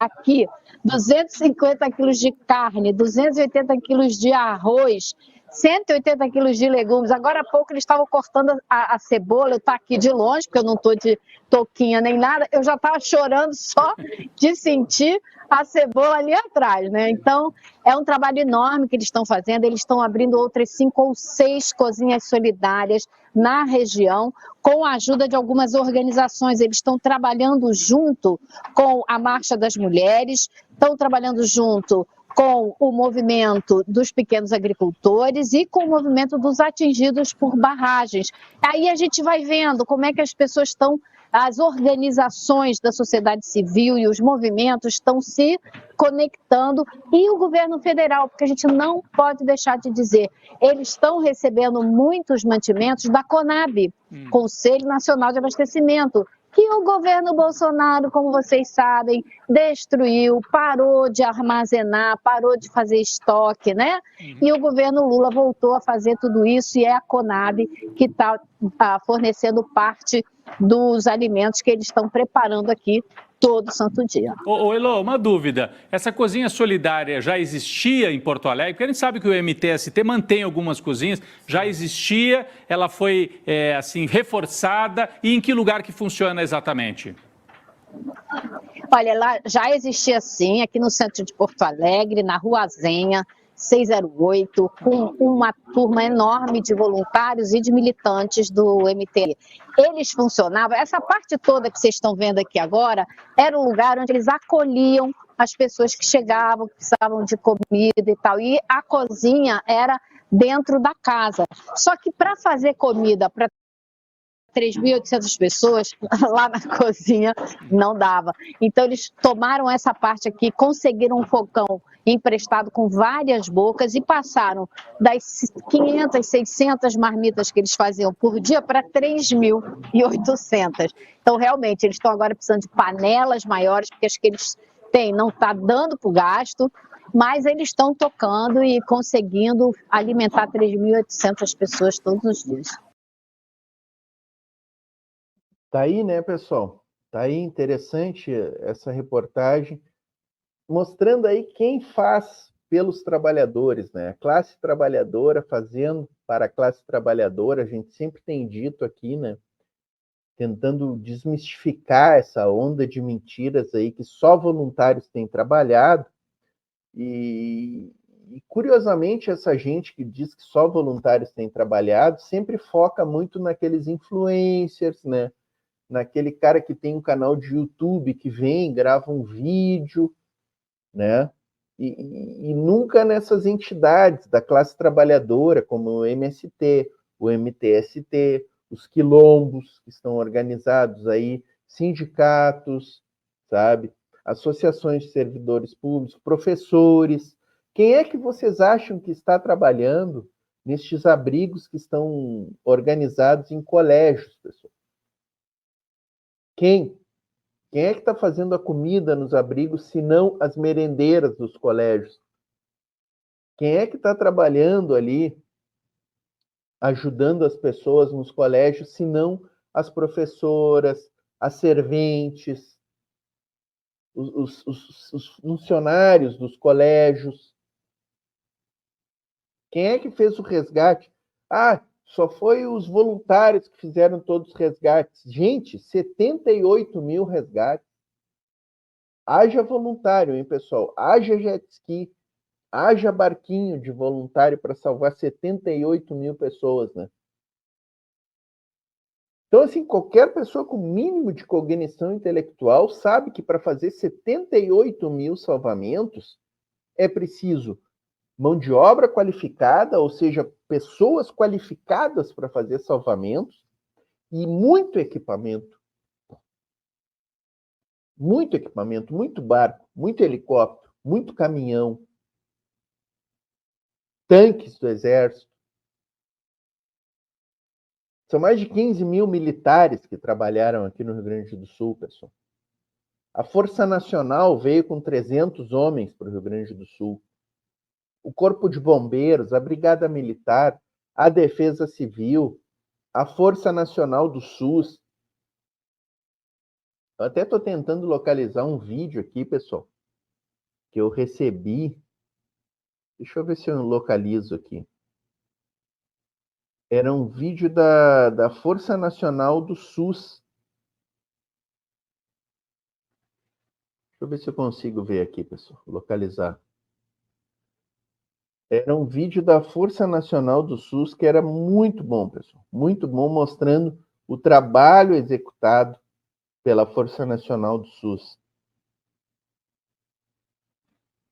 aqui 250 quilos de carne, 280 quilos de arroz, 180 quilos de legumes. Agora há pouco eles estavam cortando a cebola, eu estou aqui de longe, porque eu não estou de touquinha nem nada, eu já estava chorando só de sentir a cebola ali atrás, né? Então, é um trabalho enorme que eles estão fazendo, eles estão abrindo outras 5 ou 6 cozinhas solidárias na região, com a ajuda de algumas organizações. Eles estão trabalhando junto com a Marcha das Mulheres, estão trabalhando junto com o movimento dos pequenos agricultores e com o movimento dos atingidos por barragens. Aí a gente vai vendo como é que as pessoas estão, as organizações da sociedade civil e os movimentos estão se conectando, e o governo federal, porque a gente não pode deixar de dizer, eles estão recebendo muitos mantimentos da CONAB, Conselho Nacional de Abastecimento, que o governo Bolsonaro, como vocês sabem, destruiu, parou de armazenar, parou de fazer estoque, né? E o governo Lula voltou a fazer tudo isso, e é a CONAB que está fornecendo parte dos alimentos que eles estão preparando aqui todo santo dia. Ô Elô, uma dúvida. Essa cozinha solidária já existia em Porto Alegre? Porque a gente sabe que o MTST mantém algumas cozinhas. Já existia, ela foi assim, reforçada. E em que lugar que funciona exatamente? Olha, lá já existia sim, aqui no centro de Porto Alegre, na Rua Zenha, 608, com uma turma enorme de voluntários e de militantes do MTST. Eles funcionavam, essa parte toda que vocês estão vendo aqui agora, era o lugar onde eles acolhiam as pessoas que chegavam, que precisavam de comida e tal, e a cozinha era dentro da casa. Só que para fazer comida para 3.800 pessoas lá na cozinha não dava. Então eles tomaram essa parte aqui, conseguiram um fogão emprestado com várias bocas e passaram das 500, 600 marmitas que eles faziam por dia para 3.800. Então realmente eles estão agora precisando de panelas maiores, porque as que eles têm não está dando para o gasto, mas eles estão tocando e conseguindo alimentar 3.800 pessoas todos os dias. Tá aí, né, pessoal? Tá aí, interessante essa reportagem, mostrando aí quem faz pelos trabalhadores, né? A classe trabalhadora fazendo para a classe trabalhadora, a gente sempre tem dito aqui, né? Tentando desmistificar essa onda de mentiras aí que só voluntários têm trabalhado. E curiosamente, essa gente que diz que só voluntários têm trabalhado sempre foca muito naqueles influencers, né? Naquele cara que tem um canal de YouTube que vem, grava um vídeo, né? E nunca nessas entidades da classe trabalhadora, como o MST, o MTST, os quilombos que estão organizados aí, sindicatos, sabe? Associações de servidores públicos, professores. Quem é que vocês acham que está trabalhando nestes abrigos que estão organizados em colégios, pessoal? Quem? Quem é que está fazendo a comida nos abrigos, se não as merendeiras dos colégios? Quem é que está trabalhando ali, ajudando as pessoas nos colégios, se não as professoras, as serventes, os funcionários dos colégios? Quem é que fez o resgate? Só foi os voluntários que fizeram todos os resgates. Gente, 78 mil resgates. Haja voluntário, hein, pessoal? Haja jet ski, haja barquinho de voluntário para salvar 78 mil pessoas, né? Então, assim, qualquer pessoa com mínimo de cognição intelectual sabe que para fazer 78 mil salvamentos é preciso mão de obra qualificada, ou seja, pessoas qualificadas para fazer salvamentos, e muito equipamento. Muito equipamento, muito barco, muito helicóptero, muito caminhão, tanques do Exército. São mais de 15 mil militares que trabalharam aqui no Rio Grande do Sul, pessoal. A Força Nacional veio com 300 homens para o Rio Grande do Sul. O Corpo de Bombeiros, a Brigada Militar, a Defesa Civil, a Força Nacional do SUS. Eu até estou tentando localizar um vídeo aqui, pessoal, que eu recebi. Deixa eu ver se eu localizo aqui. Era um vídeo da Força Nacional do SUS. Deixa eu ver se eu consigo ver aqui, pessoal, localizar. Era um vídeo da Força Nacional do SUS que era muito bom, pessoal. Muito bom, mostrando o trabalho executado pela Força Nacional do SUS.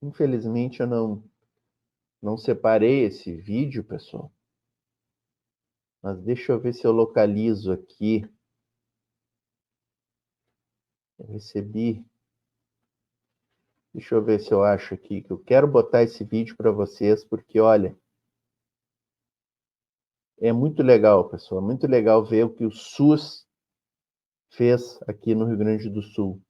Infelizmente, eu não separei esse vídeo, pessoal. Mas deixa eu ver se eu localizo aqui. Eu recebi. Deixa eu ver se eu acho aqui, que eu quero botar esse vídeo para vocês, porque, olha, é muito legal, pessoal. Muito legal ver o que o SUS fez aqui no Rio Grande do Sul.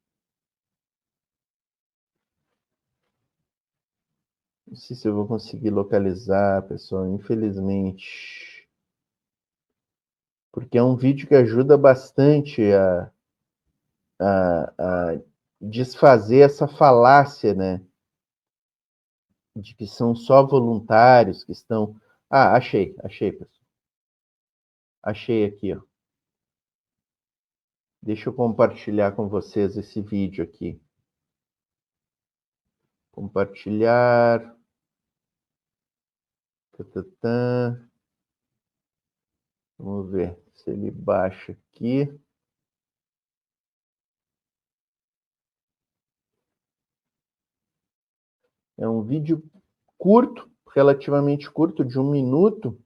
Não sei se eu vou conseguir localizar, pessoal, infelizmente. Porque é um vídeo que ajuda bastante a desfazer essa falácia, né? De que são só voluntários que estão... Ah, achei, pessoal. Achei aqui, ó. Deixa eu compartilhar com vocês esse vídeo aqui. Compartilhar. Vamos ver se ele baixa aqui. É um vídeo curto, relativamente curto, de 1 minuto.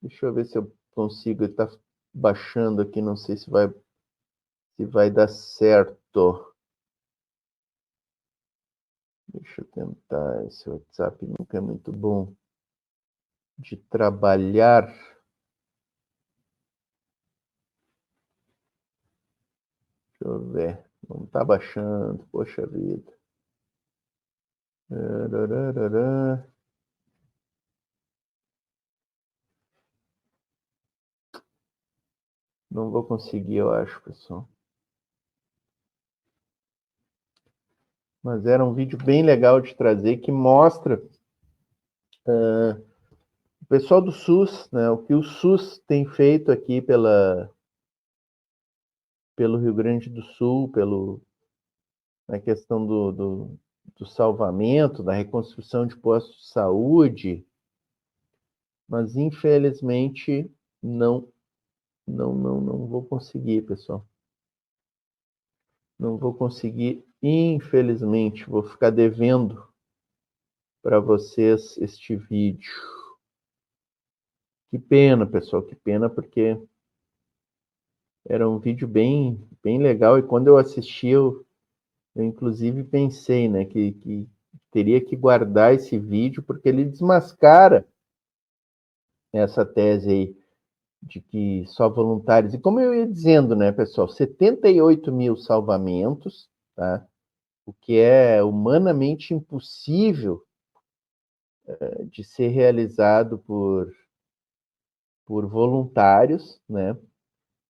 Deixa eu ver se eu consigo. Ele está baixando aqui, não sei se vai dar certo. Deixa eu tentar. Esse WhatsApp nunca é muito bom de trabalhar. Deixa eu ver. Não está baixando. Poxa vida. Não vou conseguir, eu acho, pessoal. Mas era um vídeo bem legal de trazer, que mostra o pessoal do SUS, né, o que o SUS tem feito aqui pelo Rio Grande do Sul, na questão do salvamento, da reconstrução de postos de saúde, mas infelizmente não vou conseguir, pessoal. Não vou conseguir, infelizmente, vou ficar devendo para vocês este vídeo. Que pena, pessoal, que pena, porque era um vídeo bem legal, e quando eu assisti, eu inclusive pensei, né, que teria que guardar esse vídeo, porque ele desmascara essa tese aí de que só voluntários... E como eu ia dizendo, né, pessoal, 78 mil salvamentos, tá? O que é humanamente impossível de ser realizado por voluntários, né?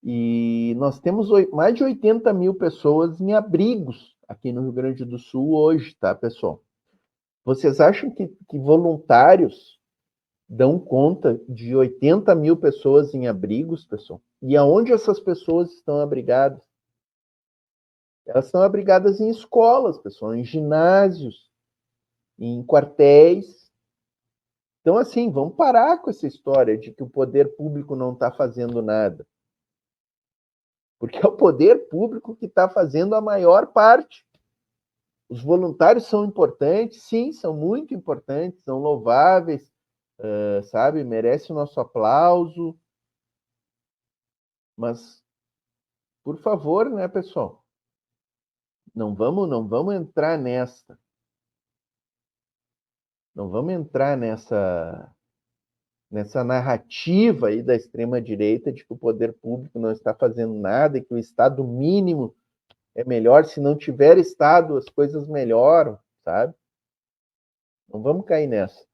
E nós temos mais de 80 mil pessoas em abrigos aqui no Rio Grande do Sul hoje, tá, pessoal? Vocês acham que voluntários dão conta de 80 mil pessoas em abrigos, pessoal? E aonde essas pessoas estão abrigadas? Elas estão abrigadas em escolas, pessoal, em ginásios, em quartéis. Então, assim, vamos parar com essa história de que o poder público não está fazendo nada. Porque é o poder público que está fazendo a maior parte. Os voluntários são importantes, sim, são muito importantes, são louváveis, sabe, merece o nosso aplauso. Mas, por favor, né, pessoal? Não vamos entrar nessa. Não vamos entrar nessa narrativa aí da extrema-direita de que o poder público não está fazendo nada e que o Estado mínimo é melhor. Se não tiver Estado, as coisas melhoram, sabe? Não vamos cair nessa.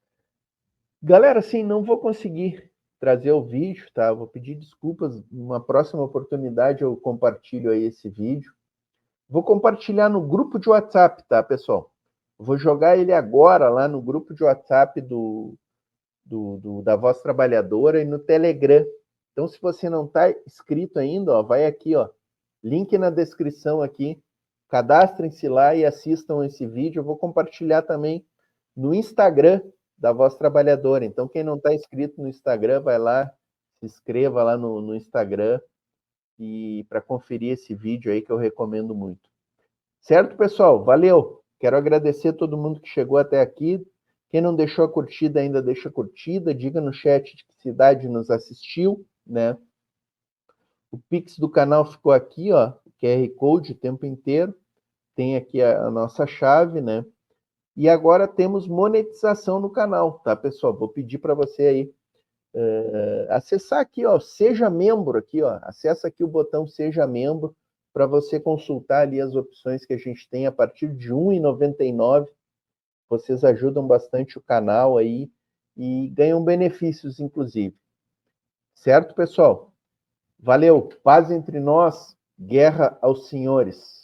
Galera, assim, não vou conseguir trazer o vídeo, tá? Vou pedir desculpas. Numa próxima oportunidade eu compartilho aí esse vídeo. Vou compartilhar no grupo de WhatsApp, tá, pessoal? Vou jogar ele agora lá no grupo de WhatsApp da Voz Trabalhadora e no Telegram. Então, se você não está inscrito ainda, ó, vai aqui, ó, link na descrição aqui, cadastrem-se lá e assistam esse vídeo. Eu vou compartilhar também no Instagram da Voz Trabalhadora. Então, quem não está inscrito no Instagram, vai lá, se inscreva lá no Instagram e para conferir esse vídeo aí que eu recomendo muito. Certo, pessoal? Valeu! Quero agradecer a todo mundo que chegou até aqui. Quem não deixou a curtida ainda, deixa a curtida. Diga no chat de que cidade nos assistiu, né? O Pix do canal ficou aqui, ó, o QR Code o tempo inteiro. Tem aqui a nossa chave, né? E agora temos monetização no canal, tá, pessoal? Vou pedir para você aí acessar aqui, ó, seja membro aqui, ó. Acessa aqui o botão seja membro para você consultar ali as opções que a gente tem a partir de R$ 1,99. Vocês ajudam bastante o canal aí e ganham benefícios, inclusive. Certo, pessoal? Valeu. Paz entre nós, guerra aos senhores.